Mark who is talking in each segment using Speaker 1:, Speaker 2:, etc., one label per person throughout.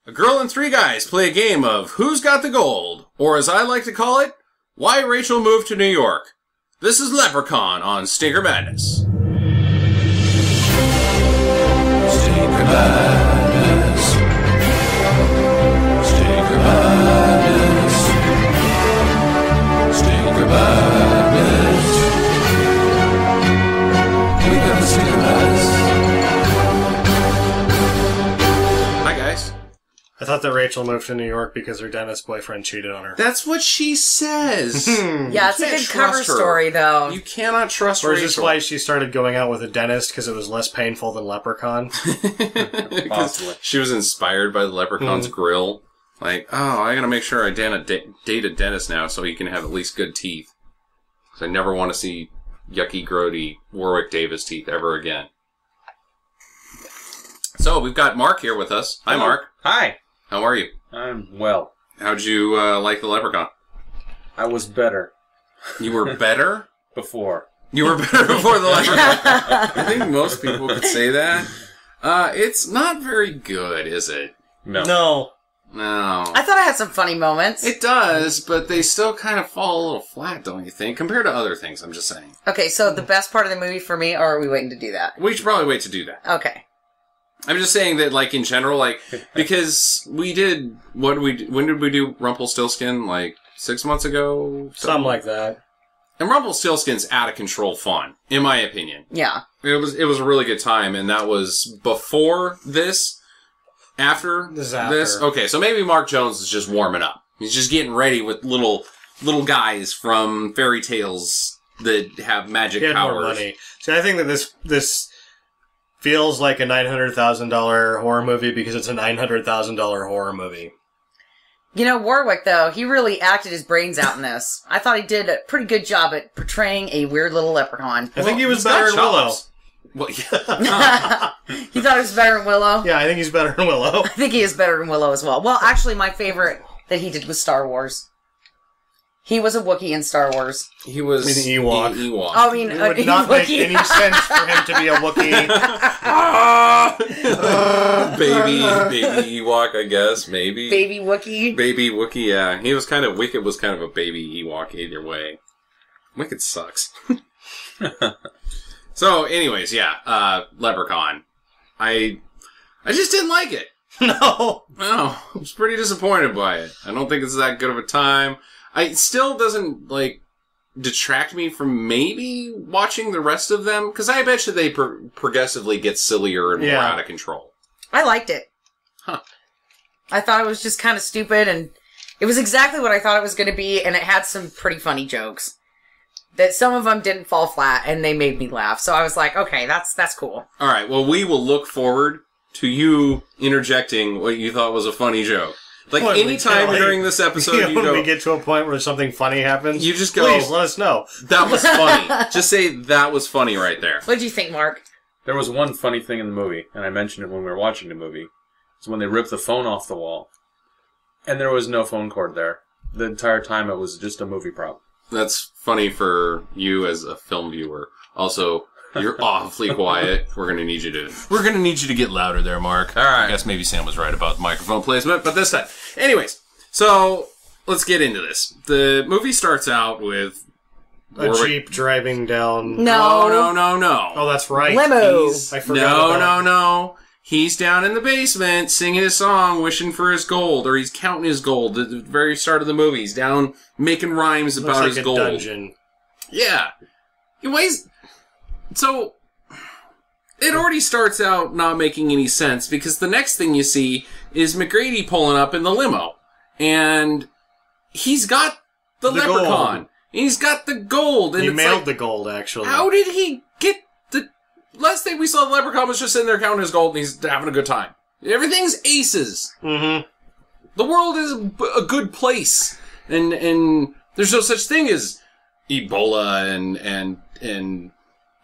Speaker 1: A girl and three guys play a game of Who's Got the Gold? Or as I like to call it, Why Rachel Moved to New York. This is Leprechaun on Stinker Madness.
Speaker 2: Stinker Madness. Stinker Madness. Stinker Madness. We got the Stinker Madness.
Speaker 1: Hi guys.
Speaker 3: I thought that Rachel moved to New York because her dentist boyfriend cheated on her.
Speaker 1: That's what she says.
Speaker 4: Yeah, it's a good cover story, though.
Speaker 1: You cannot trust
Speaker 3: Or
Speaker 1: Rachel.
Speaker 3: is this why she started going out with a dentist because it was less painful than Leprechaun?
Speaker 1: Because she was inspired by the Leprechaun's grill. Like, oh, I gotta make sure I date a dentist now so he can have at least good teeth. Because I never want to see yucky, grody Warwick Davis teeth ever again. So, we've got Mark here with us. Hi, Mark.
Speaker 5: Hi.
Speaker 1: How are you?
Speaker 5: I'm well.
Speaker 1: How'd you like the Leprechaun?
Speaker 5: I was better
Speaker 1: You were better?
Speaker 5: before.
Speaker 1: You were better before the Leprechaun. I think most people could say that. It's not very good, is it?
Speaker 5: No.
Speaker 3: No.
Speaker 1: No.
Speaker 4: I thought I had some funny moments.
Speaker 1: It does, but they still kind of fall a little flat, don't you think? Compared to other things, I'm just saying.
Speaker 4: Okay, so the best part of the movie for me, or are we waiting to do that?
Speaker 1: We should probably wait to do that.
Speaker 4: Okay.
Speaker 1: I'm just saying that, like, in general, like, because we did, when did we do Rumpelstiltskin? Like, 6 months ago?
Speaker 3: Something like that.
Speaker 1: And Rumpelstiltskin's out of control fun, in my opinion.
Speaker 4: Yeah.
Speaker 1: It was a really good time, and that was before this, after
Speaker 3: This is after.
Speaker 1: this. Okay, so maybe Mark Jones is just warming up. He's just getting ready with little guys from fairy tales that have magic
Speaker 3: He had
Speaker 1: powers.
Speaker 3: more money. See, I think that this feels like a $900,000 horror movie because it's a $900,000 horror movie.
Speaker 4: You know, Warwick, though, he really acted his brains out in this. I thought he did a pretty good job at portraying a weird little leprechaun.
Speaker 3: I think he was
Speaker 1: he's got
Speaker 3: better in Willow.
Speaker 1: chops. Well, yeah.
Speaker 4: You thought he was better in Willow?
Speaker 3: Yeah, I think he's better in Willow.
Speaker 4: I think he is better in Willow as well. Well, actually, my favorite that he did was Star Wars. He was a Wookiee in Star Wars.
Speaker 1: He was
Speaker 3: An Ewok.
Speaker 1: an Ewok.
Speaker 4: I mean,
Speaker 3: It would not make any sense for him to be a Wookiee.
Speaker 1: baby Ewok, I guess, maybe.
Speaker 4: Baby Wookiee.
Speaker 1: Baby Wookiee, yeah. He was kind of, Wicket was kind of a baby Ewok either way. Wicket sucks. So, anyways, yeah, Leprechaun. I just didn't like it.
Speaker 3: No.
Speaker 1: No, I was pretty disappointed by it. I don't think it's that good of a time. It still doesn't, like, detract me from maybe watching the rest of them, because I bet you they progressively get sillier and more out of control.
Speaker 4: I liked it.
Speaker 1: Huh.
Speaker 4: I thought it was just kind of stupid, and it was exactly what I thought it was going to be, and it had some pretty funny jokes. That some of them didn't fall flat, and they made me laugh. So I was like, okay, that's cool.
Speaker 1: All right, well, we will look forward to you interjecting what you thought was a funny joke. Like, anytime during this episode, you
Speaker 3: when
Speaker 1: go...
Speaker 3: we get to a point where something funny happens,
Speaker 1: you just go...
Speaker 3: please, let us know.
Speaker 1: That was funny. Just say, that was funny right there.
Speaker 4: What'd you think, Mark?
Speaker 5: There was one funny thing in the movie, and I mentioned it when we were watching the movie. It's when they ripped the phone off the wall. And there was no phone cord there. The entire time it was just a movie prop.
Speaker 1: That's funny for you as a film viewer. Also, you're awfully quiet. We're gonna need you to get louder there, Mark.
Speaker 5: All right.
Speaker 1: I guess maybe Sam was right about the microphone placement, but this time. Anyways, so let's get into this. The movie starts out with
Speaker 3: A Jeep driving down...
Speaker 4: No.
Speaker 1: No.
Speaker 3: Oh, that's right.
Speaker 4: Limo.
Speaker 3: I forgot about
Speaker 1: No. He's down in the basement singing his song, wishing for his gold, or he's counting his gold at the very start of the movie. He's down making rhymes
Speaker 3: Looks
Speaker 1: about
Speaker 3: like
Speaker 1: his
Speaker 3: a
Speaker 1: gold.
Speaker 3: dungeon.
Speaker 1: Yeah. Anyways, so it already starts out not making any sense because the next thing you see is McGrady pulling up in the limo, and he's got the leprechaun.
Speaker 3: Gold.
Speaker 1: And he's got the gold. And
Speaker 3: He
Speaker 1: it's
Speaker 3: mailed
Speaker 1: like,
Speaker 3: the gold, actually.
Speaker 1: how did he get the... Last thing we saw, the leprechaun was just sitting there counting his gold, and he's having a good time. Everything's aces.
Speaker 3: Mm-hmm.
Speaker 1: The world is a good place, and there's no such thing as Ebola and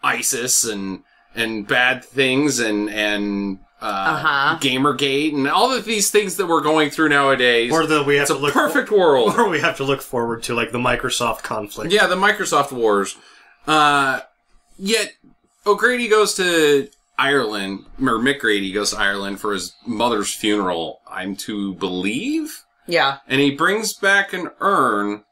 Speaker 1: ISIS and bad things and Gamergate and all of these things that we're going through nowadays.
Speaker 3: Or we have
Speaker 1: it's
Speaker 3: to
Speaker 1: a
Speaker 3: look
Speaker 1: perfect world.
Speaker 3: Or we have to look forward to, like, the Microsoft conflict.
Speaker 1: Yeah, the Microsoft wars. Yet O'Grady goes to Ireland, or Mick Grady goes to Ireland for his mother's funeral, I'm to believe?
Speaker 4: Yeah.
Speaker 1: And he brings back an urn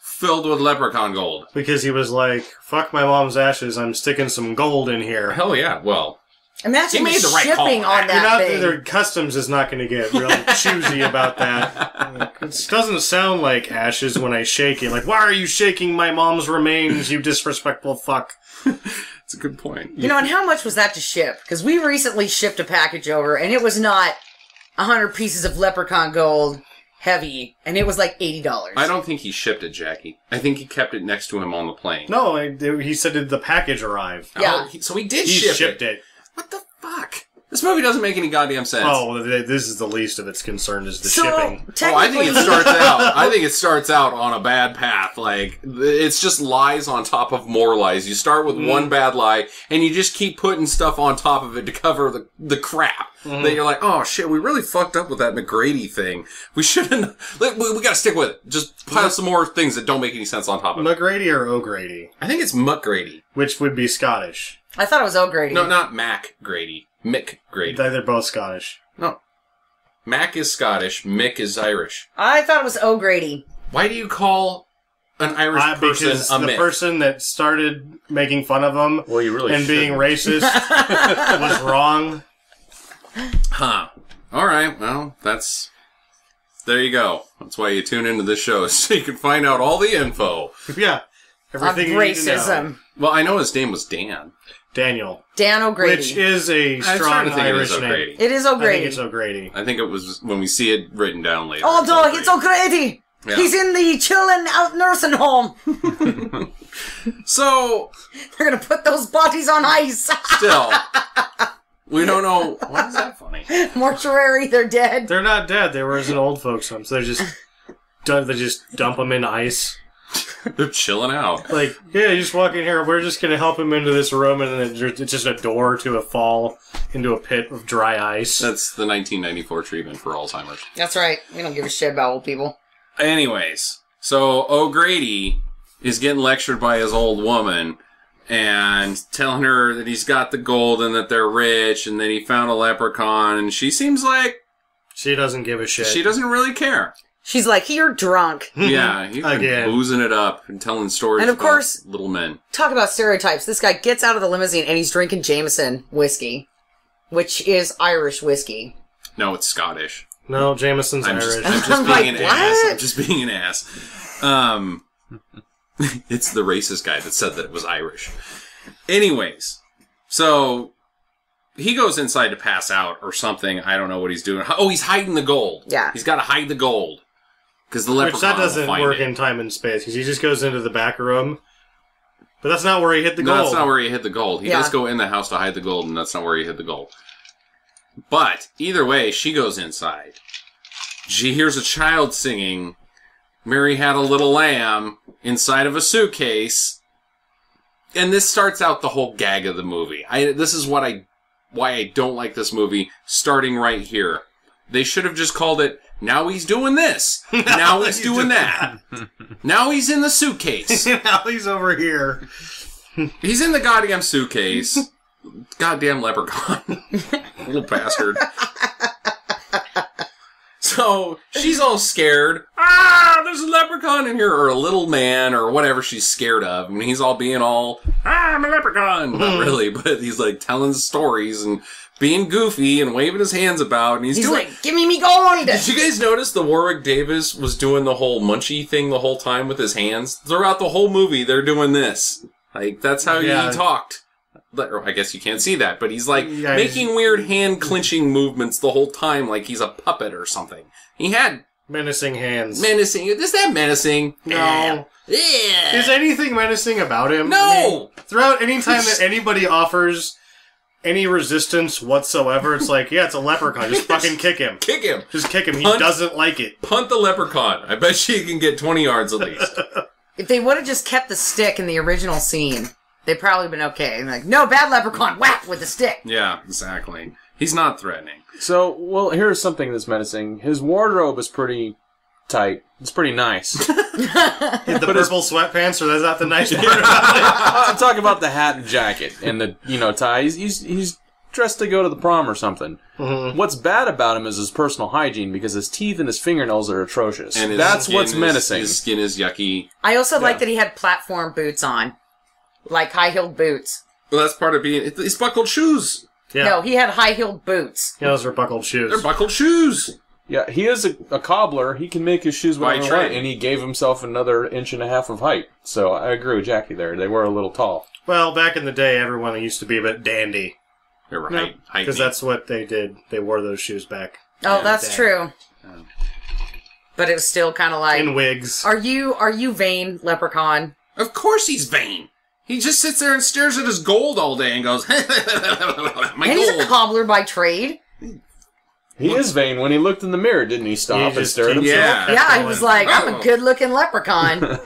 Speaker 1: filled with leprechaun gold.
Speaker 3: Because he was like, fuck my mom's ashes, I'm sticking some gold in here.
Speaker 1: Hell yeah, well...
Speaker 4: Imagine
Speaker 1: He made the right
Speaker 4: shipping
Speaker 1: call.
Speaker 4: on that thing.
Speaker 3: Their customs is not going to get really choosy about that. It doesn't sound like ashes when I shake it. Like, why are you shaking my mom's remains, you disrespectful fuck?
Speaker 1: It's a good point.
Speaker 4: You know, and how much was that to ship? Because we recently shipped a package over, and it was not 100 pieces of leprechaun gold heavy, and it was like $80.
Speaker 1: I don't think he shipped it, Jackie. I think he kept it next to him on the plane.
Speaker 3: No, he said did the package arrive.
Speaker 4: Yeah.
Speaker 1: So he did
Speaker 3: He
Speaker 1: ship
Speaker 3: shipped it.
Speaker 1: What the fuck? This movie doesn't make any goddamn sense.
Speaker 3: Oh, this is the least of its concern is the
Speaker 4: So,
Speaker 3: shipping.
Speaker 1: I think it starts out. I think it starts out on a bad path. Like it's just lies on top of more lies. You start with one bad lie, and you just keep putting stuff on top of it to cover the crap. That you're like, oh shit, we really fucked up with that McGrady thing. We shouldn't. We got to stick with it. Just pile some more things that don't make any sense on top of it.
Speaker 3: McGrady or O'Grady?
Speaker 1: I think it's McGrady.
Speaker 3: Which would be Scottish.
Speaker 4: I thought it was O'Grady.
Speaker 1: No, not Mac Grady. Mick Grady.
Speaker 3: They're both Scottish.
Speaker 1: No. Mac is Scottish. Mick is Irish.
Speaker 4: I thought it was O'Grady.
Speaker 1: Why do you call an Irish person
Speaker 3: because
Speaker 1: a
Speaker 3: the
Speaker 1: Mick?
Speaker 3: person that started making fun of them
Speaker 5: Well, you really
Speaker 3: and being
Speaker 5: shouldn't.
Speaker 3: racist was wrong.
Speaker 1: Huh. Alright, well, that's... There you go. That's why you tune into this show, so you can find out all the info.
Speaker 3: Yeah.
Speaker 4: Of
Speaker 3: Everything you need to know.
Speaker 4: racism.
Speaker 1: Well, I know his name was Dan.
Speaker 3: Daniel.
Speaker 4: Dan O'Grady.
Speaker 3: Which is a
Speaker 1: I was trying
Speaker 3: strong
Speaker 1: to think it
Speaker 3: Irish
Speaker 1: was
Speaker 3: name.
Speaker 1: O'Grady.
Speaker 4: It is
Speaker 3: I
Speaker 4: O'Grady.
Speaker 3: think it's O'Grady.
Speaker 1: I think it was when we see it written down later.
Speaker 4: Oh, dog, it's O'Grady.
Speaker 1: Yeah.
Speaker 4: He's in the children out nursing home.
Speaker 1: So,
Speaker 4: They're gonna put those bodies on ice.
Speaker 1: still, we don't know... Why is that funny?
Speaker 4: Mortuary, they're dead.
Speaker 3: They're not dead. They were as an old folks' home, so they just dump them in ice.
Speaker 1: They're chilling out.
Speaker 3: Like, yeah, you just walk in here. We're just gonna help him into this room, and then it's just a door to a fall into a pit of dry ice.
Speaker 1: That's the 1994 treatment for Alzheimer's.
Speaker 4: That's right. We don't give a shit about old people.
Speaker 1: Anyways, so O'Grady is getting lectured by his old woman and telling her that he's got the gold and that they're rich and that he found a leprechaun, and she seems like
Speaker 3: She doesn't give a shit.
Speaker 1: she doesn't really care.
Speaker 4: She's like, you're drunk.
Speaker 1: Yeah, he's been
Speaker 3: Again.
Speaker 1: boozing it up and telling stories
Speaker 4: And of
Speaker 1: about
Speaker 4: course-
Speaker 1: little men.
Speaker 4: Talk about stereotypes. This guy gets out of the limousine and he's drinking Jameson whiskey, which is Irish whiskey.
Speaker 1: No, it's Scottish.
Speaker 3: No, Jameson's
Speaker 1: I'm
Speaker 3: Irish.
Speaker 1: just
Speaker 4: I'm
Speaker 1: being
Speaker 4: like,
Speaker 1: an
Speaker 4: what?
Speaker 1: ass. I'm just being an ass. It's the racist guy that said that it was Irish. Anyways, so he goes inside to pass out or something. I don't know what he's doing. Oh, he's hiding the gold.
Speaker 4: Yeah.
Speaker 1: He's got to hide the gold. Because the
Speaker 3: Which
Speaker 1: leprechaun
Speaker 3: that
Speaker 1: will
Speaker 3: doesn't
Speaker 1: find
Speaker 3: work
Speaker 1: it.
Speaker 3: in time and space, because he just goes into the back room. But that's not where he hit the
Speaker 1: No,
Speaker 3: gold.
Speaker 1: that's not where he hid the gold. He
Speaker 4: Yeah.
Speaker 1: does go in the house to hide the gold, and that's not where he hid the gold. But, either way, she goes inside. She hears a child singing, Mary Had a Little Lamb, inside of a suitcase. And this starts out the whole gag of the movie. This is why I don't like this movie, starting right here. They should have just called it, Now He's Doing This. Now He's doing that. Now he's in the suitcase.
Speaker 3: Now he's over here.
Speaker 1: He's in the goddamn suitcase. Goddamn leprechaun. Little bastard. So, she's all scared. Ah, there's a leprechaun in here. Or a little man, or whatever she's scared of. And he's all being all, I'm a leprechaun. Not really, but he's like telling stories and being goofy and waving his hands about. And he's
Speaker 4: He's
Speaker 1: doing...
Speaker 4: like, give me gold.
Speaker 1: Did you guys notice the Warwick Davis was doing the whole munchie thing the whole time with his hands? Throughout the whole movie, they're doing this. Like, that's how he talked. I guess you can't see that, but he's like making weird hand clenching movements the whole time like he's a puppet or something. He had
Speaker 3: Menacing hands.
Speaker 1: menacing. Is that menacing?
Speaker 3: No.
Speaker 1: Yeah.
Speaker 3: Is anything menacing about him?
Speaker 1: No!
Speaker 3: I mean, throughout any time that anybody offers any resistance whatsoever, it's like, yeah, it's a leprechaun. Just fucking kick him.
Speaker 1: Kick him.
Speaker 3: Just kick him. He
Speaker 1: Punt.
Speaker 3: doesn't like it.
Speaker 1: Punt the leprechaun. I bet you can get 20 yards at least.
Speaker 4: If they would have just kept the stick in the original scene, they'd probably been okay. And like, no, bad leprechaun, whack with the stick.
Speaker 1: Yeah, exactly. He's not threatening.
Speaker 5: So, well, here's something that's menacing. His wardrobe is pretty tight. It's pretty nice.
Speaker 3: The purple sweatpants, or is that the nice part about
Speaker 5: I'm talking about the hat and jacket and the tie. He's dressed to go to the prom or something.
Speaker 3: Mm-hmm.
Speaker 5: What's bad about him is his personal hygiene, because his teeth and his fingernails are atrocious.
Speaker 1: And
Speaker 5: that's what's menacing.
Speaker 1: His skin is yucky.
Speaker 4: I also like that he had platform boots on. Like high-heeled boots.
Speaker 1: Well, that's part of being... It's buckled shoes.
Speaker 3: Yeah.
Speaker 4: No, he had high-heeled boots.
Speaker 3: Yeah, those are buckled shoes.
Speaker 1: They're buckled shoes.
Speaker 5: Yeah, he is a cobbler. He can make his shoes
Speaker 1: By
Speaker 5: whatever he
Speaker 1: trade.
Speaker 5: wants, and he gave himself another 1.5 inches of height. So I agree with Jackie there. They were a little tall.
Speaker 3: Well, back in the day, everyone used to be a bit dandy.
Speaker 1: They were height.
Speaker 3: Because that's what they did. They wore those shoes back.
Speaker 4: Oh, that's true. But it was still kind of like...
Speaker 3: In wigs.
Speaker 4: Are you vain, Leprechaun?
Speaker 1: Of course he's vain. He just sits there and stares at his gold all day and goes, my
Speaker 4: And
Speaker 1: gold.
Speaker 4: he's a cobbler by trade.
Speaker 5: He is vain. When he looked in the mirror, didn't he stop and stare at himself?
Speaker 1: Yeah.
Speaker 4: Yeah, he was like, I'm
Speaker 1: Oh.
Speaker 4: a good-looking leprechaun.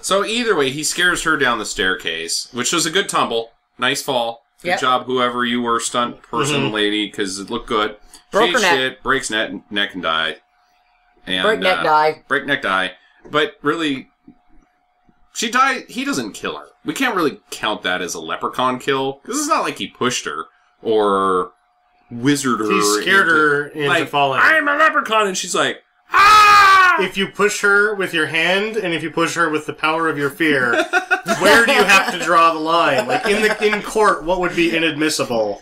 Speaker 1: So either way, he scares her down the staircase, which was a good tumble. Nice fall. Good
Speaker 4: Yep.
Speaker 1: job, whoever you were, stunt person lady, because it looked good.
Speaker 4: Broke
Speaker 1: She
Speaker 4: her neck.
Speaker 1: shit, breaks neck and died. And,
Speaker 4: Breakneck die.
Speaker 1: Breakneck die. But really, she died. He doesn't kill her. We can't really count that as a leprechaun kill, because it's not like he pushed her or wizard her.
Speaker 3: He scared her into
Speaker 1: like,
Speaker 3: falling.
Speaker 1: I'm a leprechaun, and she's like, ah!
Speaker 3: If you push her with your hand, and if you push her with the power of your fear, where do you have to draw the line? Like, in court, what would be inadmissible?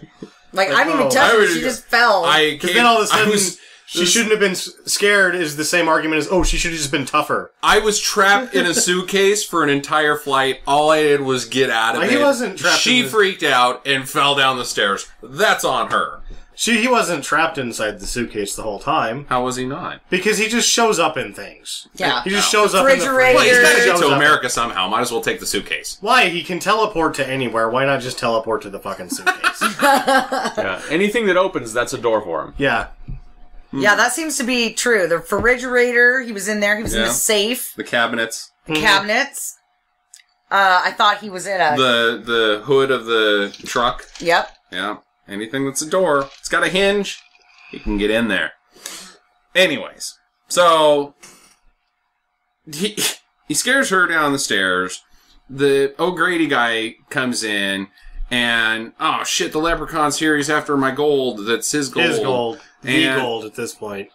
Speaker 4: Like, I didn't even
Speaker 3: oh.
Speaker 4: touch
Speaker 1: I
Speaker 4: her,
Speaker 1: would-
Speaker 4: she just fell.
Speaker 3: Because then all of a sudden, she shouldn't have been scared is the same argument as, oh, she should have just been tougher.
Speaker 1: I was trapped in a suitcase for an entire flight. All I did was get out of it.
Speaker 3: He wasn't trapped
Speaker 1: She
Speaker 3: in the-
Speaker 1: freaked out and fell down the stairs. That's on her.
Speaker 3: He wasn't trapped inside the suitcase the whole time.
Speaker 1: How was he not?
Speaker 3: Because he just shows up in things.
Speaker 4: Yeah.
Speaker 3: He just shows up in the
Speaker 4: Refrigerator.
Speaker 1: Well, he's got to get
Speaker 3: Shows
Speaker 1: to
Speaker 3: up.
Speaker 1: America somehow. Might as well take the suitcase.
Speaker 3: Why? He can teleport to anywhere. Why not just teleport to the fucking suitcase?
Speaker 5: Yeah. Anything that opens, that's a door for him.
Speaker 3: Yeah.
Speaker 4: Yeah, that seems to be true. The refrigerator, he was in there. He was in
Speaker 1: Yeah.
Speaker 4: the safe.
Speaker 1: The cabinets.
Speaker 4: The cabinets. I thought he was in a...
Speaker 1: The hood of the truck.
Speaker 4: Yep.
Speaker 1: Yeah. Anything that's a door. It's got a hinge. You can get in there. Anyways. So... He scares her down the stairs. The O'Grady guy comes in. And, oh shit, the leprechaun's here. He's after my gold. That's his gold.
Speaker 3: His gold. The
Speaker 1: And-
Speaker 3: gold at this point.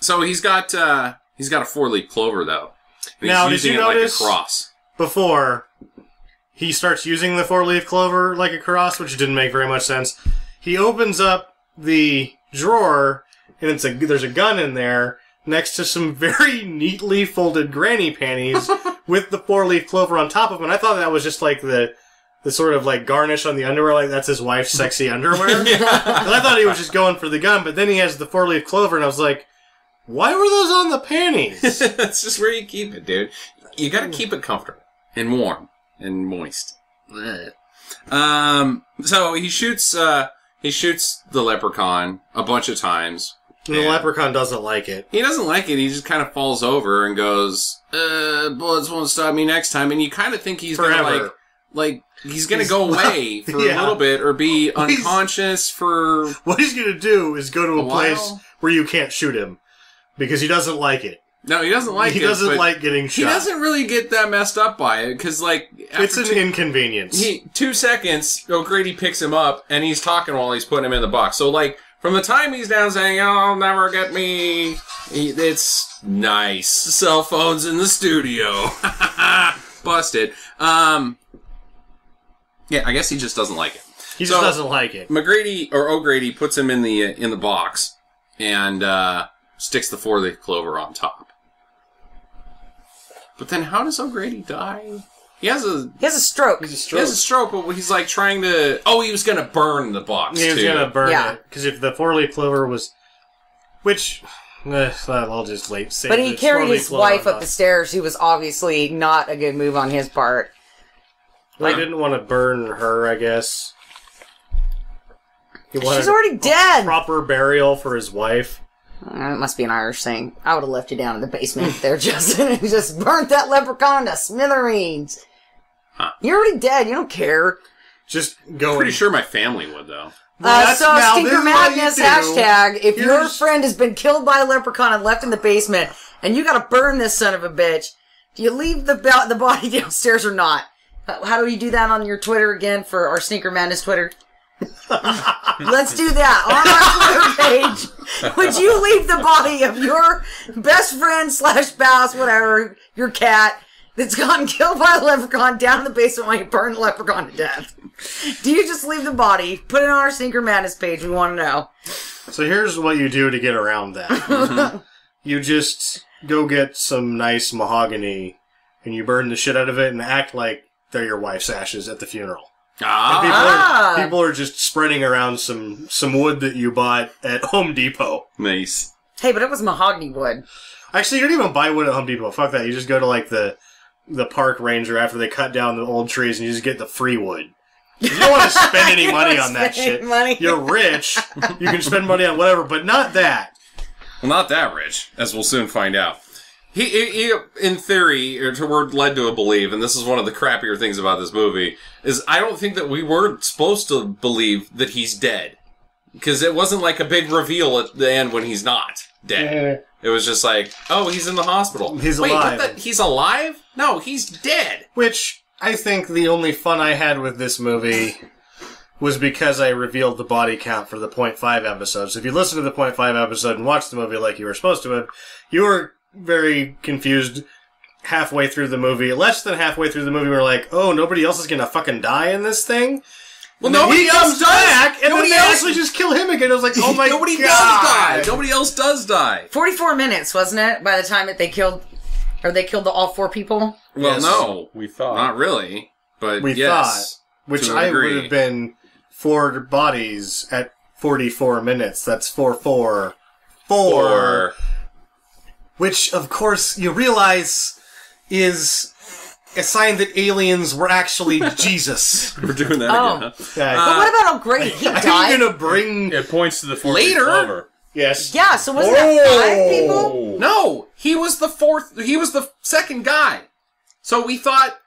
Speaker 1: So he's got a 4-leaf clover, though. And
Speaker 3: Now,
Speaker 1: he's
Speaker 3: did
Speaker 1: using
Speaker 3: you
Speaker 1: it
Speaker 3: notice-
Speaker 1: like a cross.
Speaker 3: Before he starts using the 4-leaf clover like a cross, which didn't make very much sense, he opens up the drawer, and there's a gun in there next to some very neatly folded granny panties with the 4-leaf clover on top of them. And I thought that was just like the sort of like garnish on the underwear, like that's his wife's sexy underwear. And I thought he was just going for the gun, but then he has the 4-leaf clover, and I was like, why were those on the panties?
Speaker 1: That's just where you keep it, dude. You gotta keep it comfortable and warm and moist. So he shoots the leprechaun a bunch of times.
Speaker 3: And the leprechaun doesn't like it.
Speaker 1: He doesn't like it. He just kind of falls over and goes, bullets won't stop me next time. And you kind of think he's
Speaker 3: Forever.
Speaker 1: gonna like he's gonna go away for
Speaker 3: Yeah.
Speaker 1: a little bit or be
Speaker 3: He's-
Speaker 1: unconscious for
Speaker 3: What he's going to do is go to a
Speaker 1: A
Speaker 3: place
Speaker 1: while?
Speaker 3: where you can't shoot him. Because he doesn't like it.
Speaker 1: No, he doesn't like it.
Speaker 3: He doesn't
Speaker 1: but
Speaker 3: like getting shot.
Speaker 1: He doesn't really get that messed up by it because, like,
Speaker 3: It's
Speaker 1: after
Speaker 3: an inconvenience.
Speaker 1: 2 seconds, O'Grady picks him up and he's talking while he's putting him in the box. So, like, from the time he's down saying, "I'll never get me," it's nice. Cell phones in the studio, busted. Yeah, I guess he just doesn't like it.
Speaker 3: He just doesn't like it.
Speaker 1: McGrady or O'Grady puts him in the box and sticks the 4-leaf clover on top. But then, how does O'Grady die? He has a
Speaker 4: stroke.
Speaker 1: He has a stroke, but he's like trying to. Oh, he was gonna burn the box.
Speaker 3: He was
Speaker 1: too.
Speaker 3: going to burn
Speaker 4: Yeah.
Speaker 3: it. Because if the 4-leaf clover was... Which... I'll just say
Speaker 4: But he
Speaker 3: the
Speaker 4: carried
Speaker 3: 4-leaf
Speaker 4: his
Speaker 3: clover
Speaker 4: wife
Speaker 3: on
Speaker 4: up the stairs. He was obviously not a good move on his part.
Speaker 3: He didn't want to burn her, I guess. He wanted
Speaker 4: She's already dead.
Speaker 3: proper burial for his wife.
Speaker 4: It must be an Irish thing. I would have left you down in the basement there, Justin, and just burnt that leprechaun to smithereens.
Speaker 1: Huh.
Speaker 4: You're already dead. You don't care.
Speaker 3: Just going...
Speaker 1: Pretty sure my family would though.
Speaker 4: So
Speaker 3: now, this
Speaker 4: Stinker
Speaker 3: is what you
Speaker 4: Madness
Speaker 3: do.
Speaker 4: hashtag, if your
Speaker 3: Here's-
Speaker 4: friend has been killed by a leprechaun and left in the basement, and you gotta burn this son of a bitch, do you leave the body downstairs or not? How do you do that on your Twitter again for our Stinker Madness Twitter? Let's do that on our Twitter page. Would you leave the body of your best friend / spouse, whatever, your cat, that's gotten killed by a leprechaun down in the basement while you burn the leprechaun to death? Do you just leave the body? Put it on our Stinker Madness page. We want to know.
Speaker 3: So here's what you do to get around that. You just go get some nice mahogany and you burn the shit out of it and act like they're your wife's ashes at the funeral. And people are just spreading around some wood that you bought at Home Depot.
Speaker 1: Nice.
Speaker 4: Hey, but it was mahogany wood.
Speaker 3: Actually, you don't even buy wood at Home Depot. Fuck that. You just go to like the park ranger after they cut down the old trees and you just get the free wood. You don't want to spend any money on that shit. You're rich. You can spend money on whatever, but not that.
Speaker 1: Well, not that rich, as we'll soon find out. He in theory, we're led to believe, and this is one of the crappier things about this movie, is I don't think that we were supposed to believe that he's dead. Because it wasn't like a big reveal at the end when he's not dead. It was just like, oh, he's in the hospital.
Speaker 3: He's
Speaker 1: Wait,
Speaker 3: alive.
Speaker 1: What he's alive? No, he's dead.
Speaker 3: Which, I think the only fun I had with this movie was because I revealed the body count for the 0.5 episodes. If you listen to the 0.5 episode and watch the movie like you were supposed to have, you were very confused halfway through the movie. Less than halfway through the movie, we were like, oh, nobody else is going to fucking die in this thing?
Speaker 1: Well, nobody else does.
Speaker 3: Back, and
Speaker 1: nobody
Speaker 3: then they
Speaker 1: else
Speaker 3: actually just kill him again. I was like, oh my
Speaker 1: nobody
Speaker 3: God.
Speaker 1: does die. Nobody else does die.
Speaker 4: 44 minutes, wasn't it, by the time that they killed all 4 people?
Speaker 1: Well,
Speaker 3: Yes.
Speaker 1: no.
Speaker 5: We thought.
Speaker 1: Not really. But
Speaker 3: We
Speaker 1: yes.
Speaker 3: thought, which
Speaker 1: to a
Speaker 3: I
Speaker 1: degree.
Speaker 3: would have been 4 bodies at 44 minutes. That's 4.
Speaker 1: Or...
Speaker 3: Which, of course, you realize is a sign that aliens were actually Jesus.
Speaker 1: We're doing that
Speaker 4: Oh.
Speaker 1: again, huh?
Speaker 3: Yeah.
Speaker 4: But what about O'Grady? He
Speaker 3: I'm
Speaker 4: died.
Speaker 3: gonna bring...
Speaker 5: It points to the 4
Speaker 1: Later.
Speaker 5: Clover.
Speaker 3: Yes.
Speaker 4: Yeah, so wasn't that 5 people?
Speaker 1: No, he was the 4th. He was the second guy. So we thought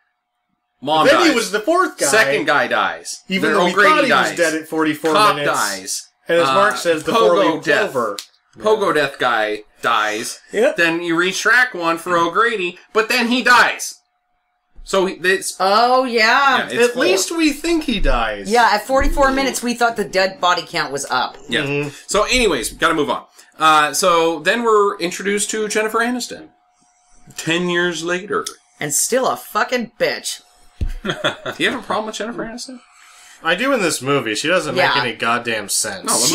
Speaker 1: mom
Speaker 3: Then
Speaker 1: dies.
Speaker 3: he was the 4th guy.
Speaker 1: Second guy dies.
Speaker 3: Even
Speaker 1: Then
Speaker 3: though we
Speaker 1: O'Grady
Speaker 3: thought he
Speaker 1: dies.
Speaker 3: was dead at 44
Speaker 1: Cop
Speaker 3: minutes.
Speaker 1: dies.
Speaker 3: And as Mark says, the
Speaker 1: Pogo
Speaker 3: 4-leaf
Speaker 1: death.
Speaker 3: clover.
Speaker 1: Pogo Death guy dies.
Speaker 3: Yep.
Speaker 1: Then you reach track 1 for O'Grady, but then he dies. So it's
Speaker 4: Oh, yeah.
Speaker 1: it's
Speaker 3: At
Speaker 1: 4.
Speaker 3: least we think he dies.
Speaker 4: Yeah, at 44 minutes, we thought the dead body count was up.
Speaker 1: Yeah.
Speaker 3: Mm-hmm.
Speaker 1: So, anyways, gotta move on. So then we're introduced to Jennifer Aniston. 10 years later.
Speaker 4: And still a fucking bitch.
Speaker 1: Do you have a problem with Jennifer Aniston?
Speaker 3: I do in this movie. She doesn't make
Speaker 4: Yeah.
Speaker 3: any goddamn sense.
Speaker 1: No, let me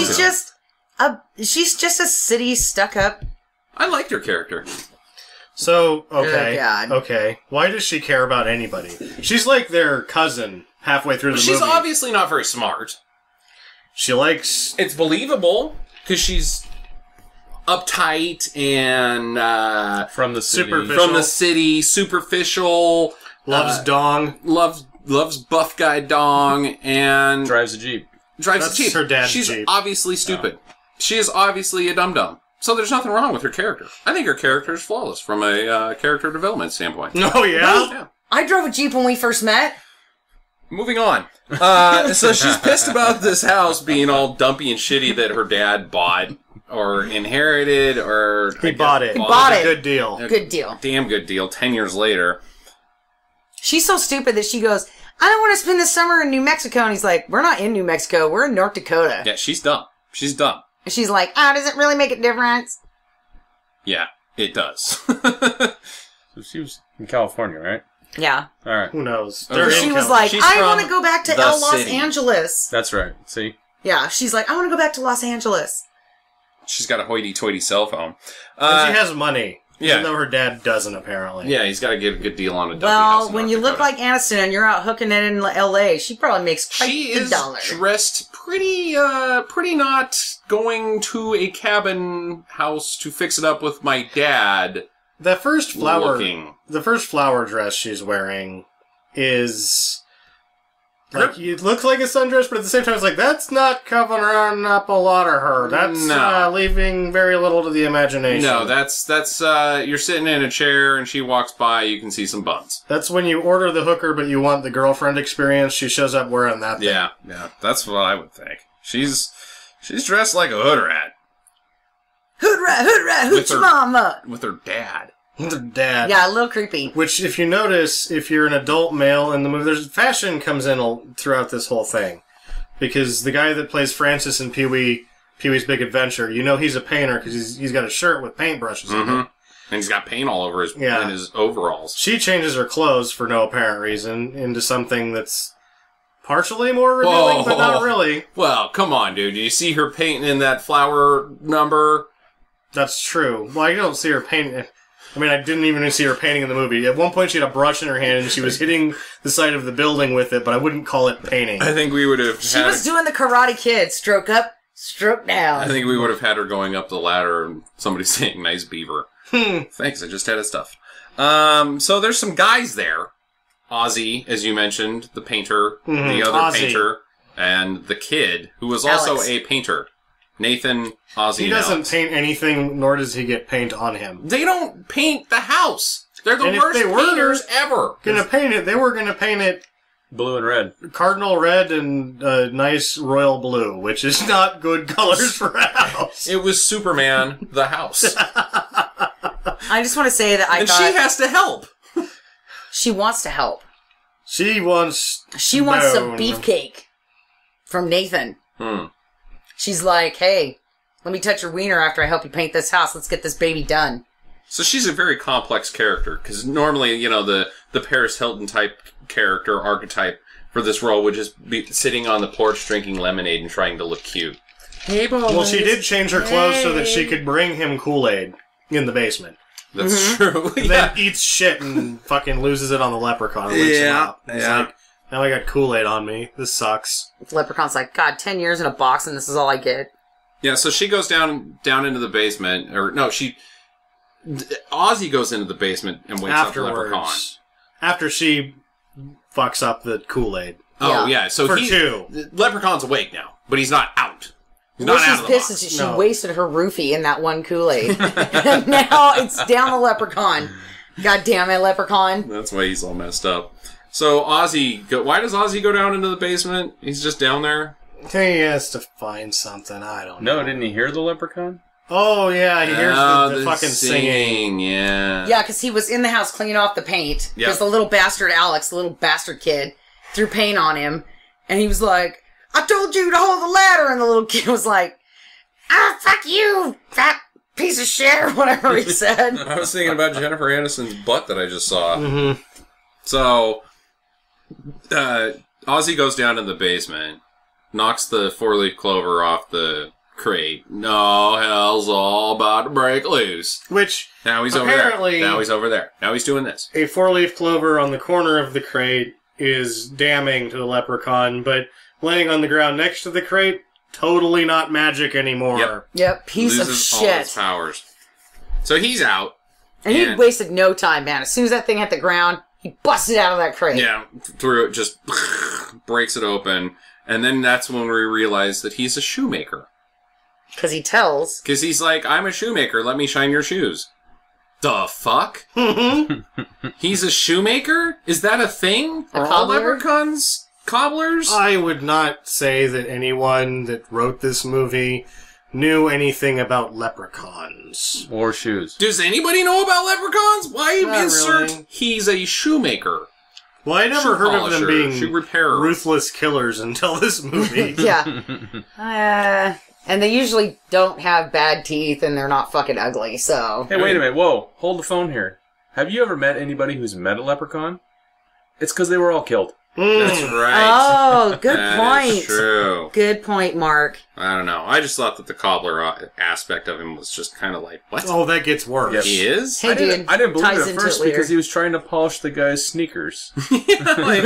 Speaker 4: She's
Speaker 1: go.
Speaker 4: just a city stuck-up.
Speaker 1: I liked her character.
Speaker 3: So, okay.
Speaker 4: Oh, God.
Speaker 3: Okay. Why does she care about anybody? She's like their cousin halfway through the
Speaker 1: She's
Speaker 3: movie.
Speaker 1: obviously not very smart.
Speaker 3: She likes...
Speaker 1: It's believable because she's uptight and
Speaker 5: From the city.
Speaker 3: Superficial.
Speaker 1: from the city, superficial,
Speaker 3: Loves dong.
Speaker 1: loves buff guy dong, and
Speaker 5: Drives a Jeep.
Speaker 1: drives
Speaker 3: That's
Speaker 1: a Jeep.
Speaker 3: her dad's
Speaker 1: She's
Speaker 3: Jeep.
Speaker 1: obviously stupid. She is obviously a dum-dum. So there's nothing wrong with her character. I think her character is flawless from a character development standpoint.
Speaker 3: Oh, yeah?
Speaker 1: Yeah.
Speaker 4: I drove a Jeep when we first met.
Speaker 1: Moving on. So she's pissed about this house being all dumpy and shitty that her dad bought or inherited or...
Speaker 3: He bought it.
Speaker 4: He bought it.
Speaker 3: Good deal.
Speaker 4: Good deal.
Speaker 1: Damn good deal. 10 years later.
Speaker 4: She's so stupid that she goes, I don't want to spend the summer in New Mexico. And he's like, we're not in New Mexico. We're in North Dakota.
Speaker 1: Yeah, she's dumb. She's dumb.
Speaker 4: And she's like, does it really make a difference?
Speaker 1: Yeah, it does.
Speaker 5: So she was in California, right?
Speaker 4: Yeah.
Speaker 5: All right.
Speaker 3: Who knows?
Speaker 1: Okay.
Speaker 3: They're
Speaker 4: She
Speaker 3: in
Speaker 4: was
Speaker 3: Cal-
Speaker 4: like,
Speaker 1: She's
Speaker 4: I
Speaker 1: from
Speaker 4: want to go back to
Speaker 1: the
Speaker 4: Los
Speaker 1: city.
Speaker 4: Angeles.
Speaker 5: That's right. See?
Speaker 4: Yeah, she's like, I want to go back to Los Angeles.
Speaker 1: She's got a hoity-toity cell phone.
Speaker 3: And she has money.
Speaker 1: yeah.
Speaker 3: Even though her dad doesn't, apparently.
Speaker 1: Yeah, he's got to get a good deal on a dumpy house
Speaker 4: Well,
Speaker 1: in
Speaker 4: when
Speaker 1: North
Speaker 4: you look
Speaker 1: Dakota.
Speaker 4: like Aniston and you're out hooking it in L.A., she probably makes quite
Speaker 1: She
Speaker 4: a
Speaker 1: is
Speaker 4: dollar.
Speaker 1: dressed pretty not going to a cabin house to fix it up with my dad.
Speaker 3: The first flower
Speaker 1: Looking.
Speaker 3: dress she's wearing is like it looks like a sundress, but at the same time, it's like that's not covering up a lot of her. That's
Speaker 1: No.
Speaker 3: leaving very little to the imagination.
Speaker 1: No, that's you're sitting in a chair and she walks by, you can see some buns.
Speaker 3: That's when you order the hooker, but you want the girlfriend experience. She shows up wearing that. Thing.
Speaker 1: Yeah, that's what I would think. She's dressed like a hood rat
Speaker 4: Hood rat,
Speaker 1: With
Speaker 4: hoochie
Speaker 1: her-
Speaker 4: mama.
Speaker 1: with her dad.
Speaker 3: Her dad.
Speaker 4: Yeah, a little creepy.
Speaker 3: Which, if you notice, if you're an adult male in the movie, there's fashion comes in throughout this whole thing. because the guy that plays Francis in Pee-wee's Big Adventure, you know he's a painter because he's got a shirt with paintbrushes in it.
Speaker 1: And he's got paint all over in his overalls.
Speaker 3: She changes her clothes for no apparent reason into something that's partially more revealing, but not really.
Speaker 1: Well, come on, dude. Do you see her painting in that flower number?
Speaker 3: That's true. Well, I don't see her painting. I mean, I didn't even see her painting in the movie. At one point, she had a brush in her hand, and she was hitting the side of the building with it, but I wouldn't call it painting.
Speaker 1: I think we would have
Speaker 4: She was doing the Karate Kid. Stroke up, stroke down.
Speaker 1: I think we would have had her going up the ladder and somebody saying, nice beaver. Thanks, I just had it stuffed. So there's some guys there. Ozzy, as you mentioned, the painter, the other
Speaker 3: Ozzy.
Speaker 1: painter, and the kid, who was also
Speaker 4: Alex.
Speaker 1: a painter. Nathan, Ozzy,
Speaker 3: He
Speaker 1: and
Speaker 3: doesn't
Speaker 1: Alex.
Speaker 3: paint anything, nor does he get paint on him.
Speaker 1: They don't paint the house. They're the
Speaker 3: And if
Speaker 1: worst
Speaker 3: they were
Speaker 1: painters ever.
Speaker 3: Gonna paint it. They were gonna paint it
Speaker 5: Blue and red.
Speaker 3: cardinal red and nice royal blue, which is not good colors for a house.
Speaker 1: It was Superman, the house.
Speaker 4: I just want to say that I
Speaker 1: And
Speaker 4: thought
Speaker 1: she has to help.
Speaker 4: she wants to help.
Speaker 3: She wants
Speaker 4: some
Speaker 3: bone.
Speaker 4: beefcake from Nathan. She's like, hey, let me touch your wiener after I help you paint this house. Let's get this baby done.
Speaker 1: So she's a very complex character, because normally, you know, the Paris Hilton type character, archetype for this role would just be sitting on the porch drinking lemonade and trying to look cute. Hey, boys.
Speaker 3: Well, she did change her clothes so that she could bring him Kool-Aid in the basement.
Speaker 1: That's true.
Speaker 3: Then eats shit and fucking loses it on the leprechaun and wakes him up. He's like, now I got Kool-Aid on me. This sucks.
Speaker 4: Leprechaun's like, God, 10 years in a box and this is all I get.
Speaker 1: Yeah, so she goes down into the basement, or no, Ozzy goes into the basement and wakes up the Leprechaun.
Speaker 3: Afterwards. After she fucks up the Kool-Aid.
Speaker 1: Oh, yeah. So
Speaker 3: For two.
Speaker 1: Leprechaun's awake now, but he's not out. He's
Speaker 4: Well,
Speaker 1: not out
Speaker 4: she's
Speaker 1: of the
Speaker 4: pissed
Speaker 1: box.
Speaker 4: that she
Speaker 3: No.
Speaker 4: wasted her roofie in that one Kool-Aid. And now it's down the Leprechaun. God damn it, Leprechaun.
Speaker 1: That's why he's all messed up. So why does Ozzy go down into the basement? He's just down there?
Speaker 3: He has to find something. I don't know.
Speaker 5: No, didn't he hear the leprechaun?
Speaker 3: Oh, yeah. He hears the fucking singing.
Speaker 1: Yeah.
Speaker 4: Yeah, because he was in the house cleaning off the paint.
Speaker 1: Yeah.
Speaker 4: Because the little bastard Alex, the little bastard kid, threw paint on him. And he was like, I told you to hold the ladder. And the little kid was like, ah, fuck you, fat piece of shit, or whatever he said.
Speaker 1: I was thinking about Jennifer Aniston's butt that I just saw.
Speaker 3: Mm-hmm.
Speaker 1: So, Ozzy goes down in the basement, knocks the four-leaf clover off the crate. No, hell's all about to break loose.
Speaker 3: Which,
Speaker 1: Now he's
Speaker 3: apparently,
Speaker 1: over there. Now he's over there. Now he's doing this.
Speaker 3: a four-leaf clover on the corner of the crate is damning to the leprechaun, but laying on the ground next to the crate, totally not magic anymore.
Speaker 1: Yep.
Speaker 4: Yep, piece of
Speaker 1: Loses all its
Speaker 4: shit.
Speaker 1: powers. So he's out.
Speaker 4: And he
Speaker 1: And-
Speaker 4: wasted no time, man. As soon as that thing hit the ground, he busted out of that crate.
Speaker 1: Yeah, through it, just breaks it open. And then that's when we realize that he's a shoemaker.
Speaker 4: Because he tells.
Speaker 1: Because he's like, I'm a shoemaker, let me shine your shoes. The fuck? He's a shoemaker? Is that a thing?
Speaker 4: A
Speaker 1: Are all
Speaker 4: cobbler?
Speaker 1: leprechauns cobblers?
Speaker 3: I would not say that anyone that wrote this movie knew anything about leprechauns.
Speaker 5: Or shoes.
Speaker 1: Does anybody know about leprechauns? Why
Speaker 3: Not
Speaker 1: insert
Speaker 3: really.
Speaker 1: he's a shoemaker?
Speaker 3: Well, I never
Speaker 1: Shoe
Speaker 3: heard of them
Speaker 1: polisher,
Speaker 3: being
Speaker 1: shoe repairer.
Speaker 3: ruthless killers until this movie.
Speaker 4: Yeah. And they usually don't have bad teeth and they're not fucking ugly, so.
Speaker 5: Hey, wait a minute. Whoa. Hold the phone here. Have you ever met anybody who's met a leprechaun? It's because they were all killed.
Speaker 1: That's right.
Speaker 4: Oh, good
Speaker 1: That
Speaker 4: point.
Speaker 1: is true.
Speaker 4: Good point, Mark.
Speaker 1: I don't know. I just thought that the cobbler aspect of him was just kind of like, what?
Speaker 3: Oh, that gets worse.
Speaker 5: Yep.
Speaker 1: He is?
Speaker 4: Hey, dude.
Speaker 5: I didn't believe
Speaker 4: ties
Speaker 5: it at
Speaker 4: into
Speaker 5: first
Speaker 4: it later.
Speaker 5: because he was trying to polish the guy's sneakers.
Speaker 1: Like,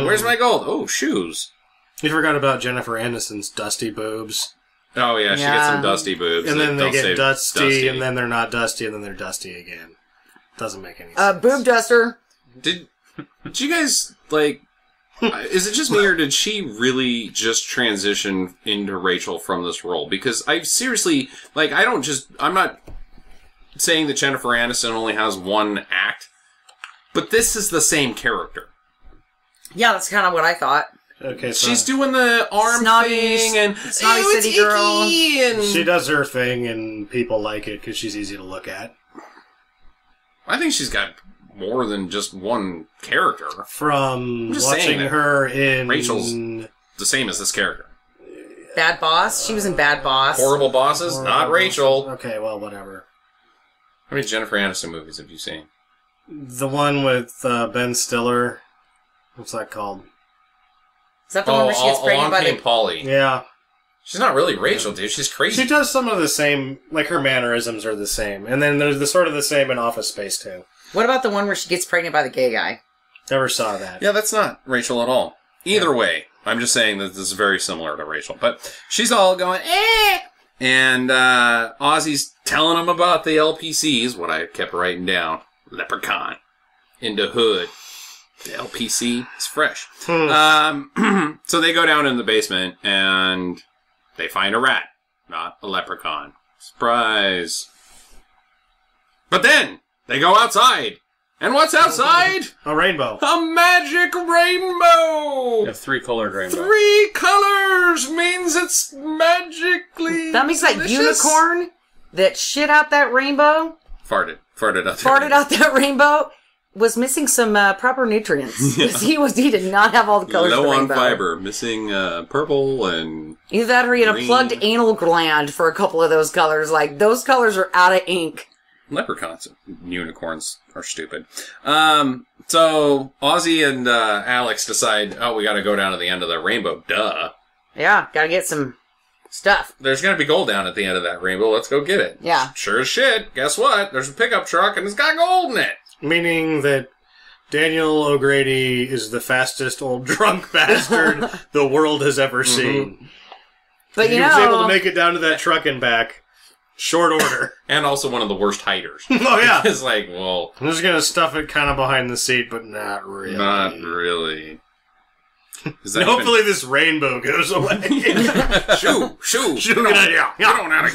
Speaker 1: where's my gold? Oh, shoes.
Speaker 3: You forgot about Jennifer Aniston's dusty boobs.
Speaker 1: Oh, yeah, she gets
Speaker 4: Yeah.
Speaker 1: some dusty boobs.
Speaker 3: And then they
Speaker 1: don't
Speaker 3: get
Speaker 1: say
Speaker 3: dusty, and then they're not dusty, and then they're dusty again. Doesn't make any sense.
Speaker 4: Boob duster.
Speaker 1: Did you guys, like... is it just me, or did she really just transition into Rachel from this role? Because I seriously, like, I'm not saying that Jennifer Aniston only has one act, but this is the same character.
Speaker 4: Yeah, that's kind of what I thought.
Speaker 3: Okay, so
Speaker 1: She's doing the arm
Speaker 4: Snobby-
Speaker 1: thing, and
Speaker 4: snobby
Speaker 1: "Ew, it's
Speaker 4: city girl."
Speaker 1: icky," and
Speaker 3: she does her thing, and people like it because she's easy to look at.
Speaker 1: I think she's got more than just one character.
Speaker 3: From
Speaker 1: I'm just
Speaker 3: watching
Speaker 1: saying that
Speaker 3: her in
Speaker 1: Rachel's the same as this character.
Speaker 4: Bad Boss? She was in Bad Boss.
Speaker 1: Horrible Bosses, not Rachel.
Speaker 3: Okay, well, whatever.
Speaker 1: How many Jennifer Aniston movies have you seen?
Speaker 3: The one with Ben Stiller. What's that called?
Speaker 4: Is that the one where she gets pregnant by
Speaker 1: Came
Speaker 4: the...
Speaker 1: Polly.
Speaker 3: Yeah.
Speaker 1: She's not really Rachel, dude. She's crazy.
Speaker 3: She does some of the same, like her mannerisms are the same. And then there's the sort of the same in Office Space, too.
Speaker 4: What about the one where she gets pregnant by the gay guy?
Speaker 3: Never saw that.
Speaker 1: Yeah, that's not Rachel at all. Either way, I'm just saying that this is very similar to Rachel. But she's all going, eh! And Ozzy's telling him about the LPCs, what I kept writing down. Leprechaun. Into Hood. The LPC is fresh. So they go down in the basement, and they find a rat, not a leprechaun. Surprise. But then, they go outside. And what's outside?
Speaker 3: A rainbow.
Speaker 1: A magic rainbow!
Speaker 5: A 3-colored rainbow.
Speaker 1: 3 colors means it's magically
Speaker 4: That means that
Speaker 1: delicious.
Speaker 4: unicorn that shit out that rainbow,
Speaker 1: Farted out there.
Speaker 4: farted out that rainbow, was missing some proper nutrients. He did not have all the colors of
Speaker 1: Low
Speaker 4: the
Speaker 1: on
Speaker 4: rainbow.
Speaker 1: fiber, missing purple and...
Speaker 4: Either that or he had a
Speaker 1: green.
Speaker 4: plugged anal gland for a couple of those colors. Like, those colors are out of ink.
Speaker 1: Leprechauns. Unicorns are stupid. So Ozzy and Alex decide, we gotta go down to the end of the rainbow. Duh.
Speaker 4: Yeah, gotta get some stuff.
Speaker 1: There's gonna be gold down at the end of that rainbow. Let's go get it.
Speaker 4: Yeah.
Speaker 1: Sure as shit. Guess what? There's a pickup truck and it's got gold in it.
Speaker 3: Meaning that Daniel O'Grady is the fastest old drunk bastard the world has ever seen.
Speaker 4: But
Speaker 3: He was able to make it down to that truck and back. Short order.
Speaker 1: And also one of the worst hiders.
Speaker 3: Oh, yeah.
Speaker 1: It's like, well...
Speaker 3: I'm just going to stuff it kind of behind the seat, but not really.
Speaker 1: Not really. Is that
Speaker 3: And hopefully this rainbow goes away.
Speaker 1: Shoo!
Speaker 3: Shoo,
Speaker 1: Get
Speaker 3: get out of here.
Speaker 1: Get on out of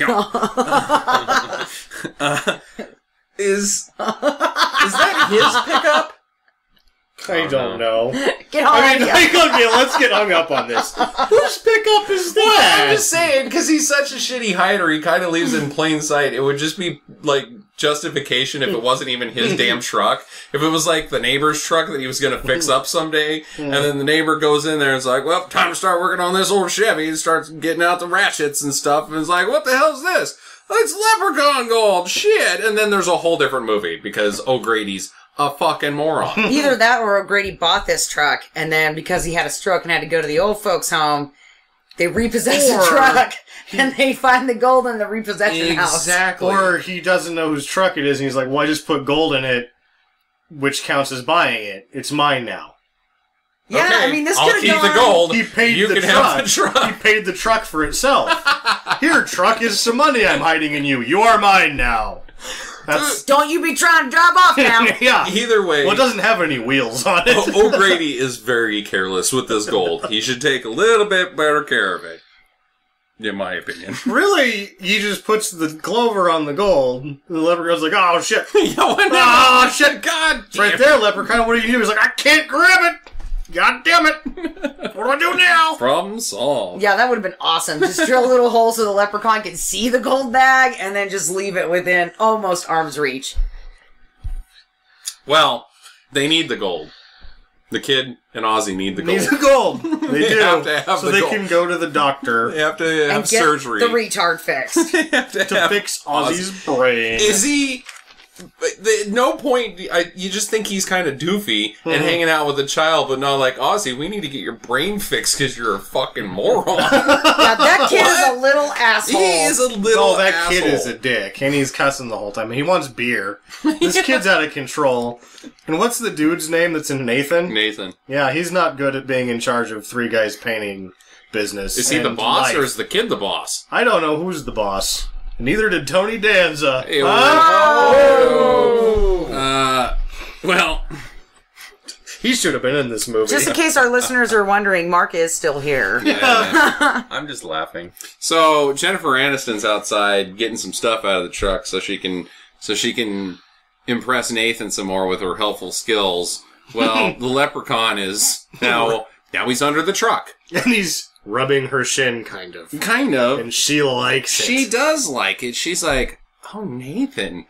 Speaker 1: here. Is that his pickup?
Speaker 3: I don't know.
Speaker 4: Get on
Speaker 3: I mean,
Speaker 4: here.
Speaker 3: let's get hung up on this. Whose pickup is
Speaker 1: Well,
Speaker 3: that?
Speaker 1: I'm just saying, because he's such a shitty hider, he kind of leaves it in plain sight. It would just be, like, justification if it wasn't even his damn truck. If it was, like, the neighbor's truck that he was going to fix up someday, and then the neighbor goes in there and is like, well, time to start working on this old Chevy, and starts getting out the ratchets and stuff, and is like, what the hell's this? It's leprechaun gold! Shit! And then there's a whole different movie, because O'Grady's a fucking moron.
Speaker 4: Either that or O'Grady bought this truck, and then because he had a stroke and had to go to the old folks' home, they repossess the truck, and they find the gold in the repossession house.
Speaker 1: Exactly.
Speaker 3: Or he doesn't know whose truck it is, and he's like, well, I just put gold in it, which counts as buying it. It's mine now.
Speaker 4: Yeah,
Speaker 1: Okay,
Speaker 4: I mean, this
Speaker 1: I'll
Speaker 4: could have
Speaker 1: keep
Speaker 4: gone...
Speaker 1: the gold.
Speaker 3: He paid
Speaker 1: You
Speaker 3: the
Speaker 1: can
Speaker 3: truck.
Speaker 1: have the truck.
Speaker 3: He paid the truck for itself. Here, truck, is some money I'm hiding in you. You are mine now. That's...
Speaker 4: Don't you be trying to drive off now.
Speaker 3: yeah.
Speaker 1: Either way...
Speaker 3: Well, it doesn't have any wheels on it.
Speaker 1: O'Grady is very careless with this gold. He should take a little bit better care of it. In my opinion.
Speaker 3: Really, he just puts the clover on the gold. The leprechaun's like, oh, shit.
Speaker 1: Oh, shit, God
Speaker 3: It's right there, leprechaun. What do you do? He's like, I can't grab it. God damn it. What do I do now?
Speaker 1: Problem solved.
Speaker 4: Yeah, that would have been awesome. Just drill a little hole so the leprechaun can see the gold bag, and then just leave it within almost arm's reach.
Speaker 1: Well, they need the gold. The kid and Ozzy need the gold.
Speaker 3: Needs the gold. They do.
Speaker 1: have to have
Speaker 3: so
Speaker 1: the
Speaker 3: they
Speaker 1: gold.
Speaker 3: can go to the doctor
Speaker 1: They have to have
Speaker 4: And get
Speaker 1: surgery.
Speaker 4: the retard fixed.
Speaker 1: They have to
Speaker 3: to
Speaker 1: have
Speaker 3: fix Ozzy's brain.
Speaker 1: Is he... At no point, you just think he's kind of doofy and hanging out with a child, but not like, Ozzy, we need to get your brain fixed because you're a fucking moron.
Speaker 4: Yeah, that kid is a little asshole.
Speaker 1: He is a little
Speaker 3: Oh, that
Speaker 1: asshole.
Speaker 3: kid is a dick, and he's cussing the whole time. He wants beer. This kid's out of control. And what's the dude's name that's in Nathan?
Speaker 1: Nathan.
Speaker 3: Yeah, he's not good at being in charge of three guys painting business.
Speaker 1: Is he the
Speaker 3: and
Speaker 1: boss,
Speaker 3: life.
Speaker 1: or is the kid the boss?
Speaker 3: I don't know who's the boss. Neither did Tony Danza.
Speaker 1: Hey, well...
Speaker 3: He should have been in this movie.
Speaker 4: Just in case our listeners are wondering, Mark is still here.
Speaker 5: I'm just laughing.
Speaker 1: So Jennifer Aniston's outside getting some stuff out of the truck so she can impress Nathan some more with her helpful skills. Well, the leprechaun is now he's under the truck.
Speaker 3: And he's rubbing her shin, kind of.
Speaker 1: Kind of.
Speaker 3: And she likes it.
Speaker 1: She does like it. She's like, "Oh, Nathan.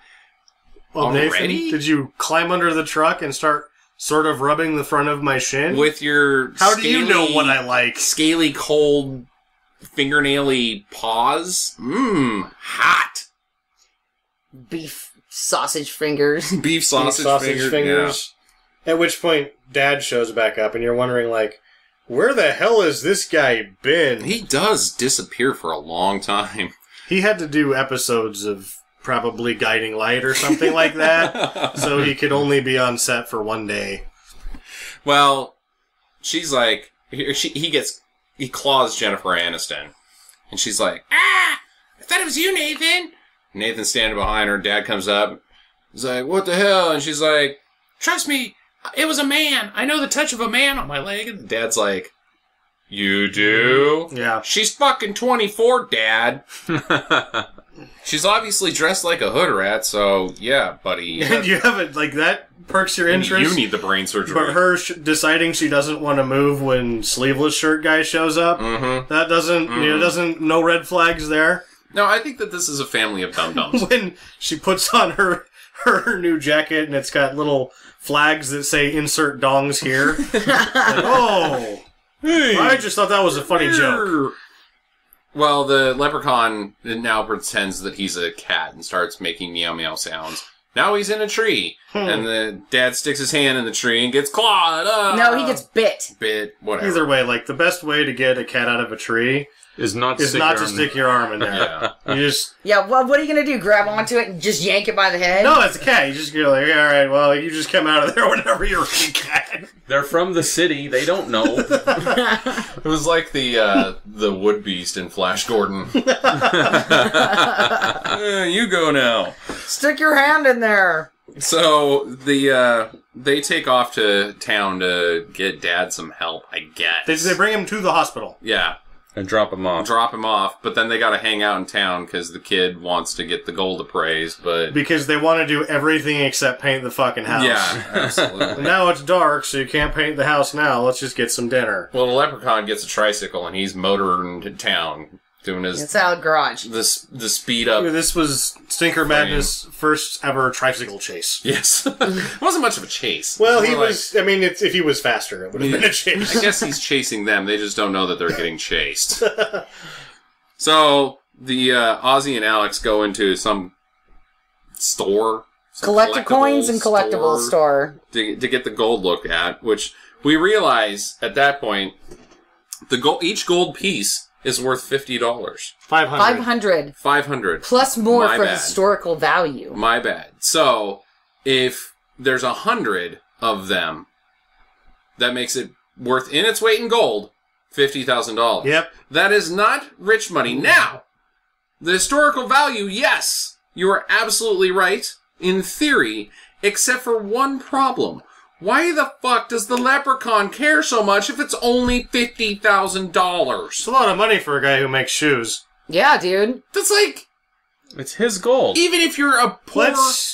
Speaker 3: Well,
Speaker 1: already?
Speaker 3: Nathan, did you climb under the truck and start sort of rubbing the front of my shin.
Speaker 1: With your
Speaker 3: How do you know what I like?
Speaker 1: Scaly, cold, fingernaily paws. Mmm, hot.
Speaker 4: Beef sausage fingers.
Speaker 1: Beef sausage fingers.
Speaker 3: Yeah. At which point, Dad shows back up, and you're wondering, like, where the hell has this guy been?
Speaker 1: He does disappear for a long time.
Speaker 3: He had to do episodes of probably Guiding Light or something like that, so he could only be on set for one day.
Speaker 1: Well, she's like, he claws Jennifer Aniston, and she's like, I thought it was you, Nathan. Nathan's standing behind her. Dad comes up. He's like, what the hell? And she's like, trust me, it was a man. I know the touch of a man on my leg. And Dad's like, you do?
Speaker 3: Yeah.
Speaker 1: She's fucking 24, Dad. She's obviously dressed like a hood rat, so yeah, buddy.
Speaker 3: And you have it, like, that perks your interest.
Speaker 1: You need the brain surgery.
Speaker 3: But her deciding she doesn't want to move when sleeveless shirt guy shows up, that doesn't, no red flags there.
Speaker 1: No, I think that this is a family of dum-dums.
Speaker 3: When she puts on her new jacket and it's got little flags that say insert dongs here. Like, oh, hey, I just thought that was a funny joke.
Speaker 1: Well, the leprechaun now pretends that he's a cat and starts making meow meow sounds. Now he's in a tree, and the dad sticks his hand in the tree and gets clawed.
Speaker 4: No, he gets bit.
Speaker 1: Whatever.
Speaker 3: Either way, like, the best way to get a cat out of a tree
Speaker 5: is not to
Speaker 3: stick your arm in there.
Speaker 1: Yeah.
Speaker 3: You just...
Speaker 4: Yeah, well, what are you going to do? Grab onto it and just yank it by the head?
Speaker 3: No, it's a cat. You just go like, all right, well, you just come out of there whenever you're a cat.
Speaker 5: They're from the city. They don't know.
Speaker 1: It was like the wood beast in Flash Gordon. You go now.
Speaker 4: Stick your hand in there.
Speaker 1: So they take off to town to get Dad some help, I guess.
Speaker 3: They bring him to the hospital.
Speaker 1: Yeah.
Speaker 5: And drop him off. But then they gotta hang out in town because the kid wants to get the gold appraised, but...
Speaker 3: Because they want to do everything except paint the fucking house.
Speaker 1: Yeah, absolutely.
Speaker 3: Now it's dark, so you can't paint the house now. Let's just get some dinner.
Speaker 1: Well, the leprechaun gets a tricycle and he's motoring to town, doing his...
Speaker 4: It's out garage.
Speaker 1: The speed up...
Speaker 3: This was Stinker Madness' first ever tricycle chase.
Speaker 1: Yes. It wasn't much of a chase.
Speaker 3: Well, he was... I mean, if he was faster, it would have been a chase.
Speaker 1: I guess he's chasing them. They just don't know that they're getting chased. So, the Ozzy and Alex go into some store.
Speaker 4: Collector coins and collectibles store.
Speaker 1: To get the gold looked at, which we realize at that point, each gold piece is worth $50.
Speaker 3: $500.
Speaker 1: $500.
Speaker 4: Plus more
Speaker 1: My
Speaker 4: for
Speaker 1: bad.
Speaker 4: historical value.
Speaker 1: My bad. So, if there's 100 of them, that makes it worth, in its weight in gold, $50,000.
Speaker 3: Yep.
Speaker 1: That is not rich money. Now, the historical value, yes, you are absolutely right, in theory, except for one problem. Why the fuck does the leprechaun care so much if it's only $50,000?
Speaker 3: It's a lot of money for a guy who makes shoes.
Speaker 4: Yeah, dude.
Speaker 1: That's like...
Speaker 5: It's his gold.
Speaker 1: Even if you're a poor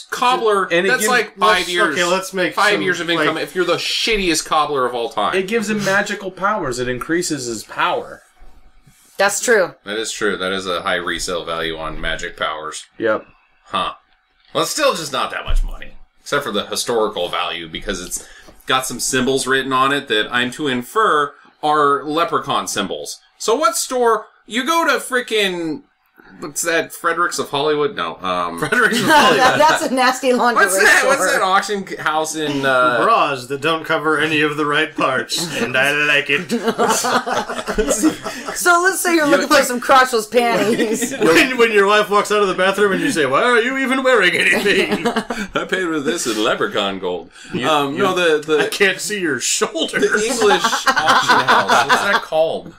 Speaker 1: cobbler,
Speaker 5: and
Speaker 1: that's like 5 years.
Speaker 3: Okay, let's make
Speaker 1: 5 years of income. If you're the shittiest cobbler of all time,
Speaker 5: It gives him magical powers. It increases his power.
Speaker 4: That's true.
Speaker 1: that is true. That is a high resale value on magic powers.
Speaker 5: Yep.
Speaker 1: Huh. Well, it's still just not that much money, except for the historical value because it's got some symbols written on it that I'm to infer are leprechaun symbols. So, what store you go to? Frickin' what's that? Fredericks of Hollywood? No.
Speaker 3: Fredericks of Hollywood.
Speaker 4: That's a nasty lingerie
Speaker 1: What's that?
Speaker 4: store.
Speaker 1: What's that auction house in?
Speaker 3: Bras that don't cover any of the right parts, and I like it.
Speaker 4: So let's say you're looking for some crotchless panties.
Speaker 3: when your wife walks out of the bathroom and you say, "Why are you even wearing anything?"
Speaker 1: I paid with this in leprechaun gold. No,
Speaker 3: I
Speaker 1: the
Speaker 3: can't see your shoulder.
Speaker 1: English auction house. What's that called?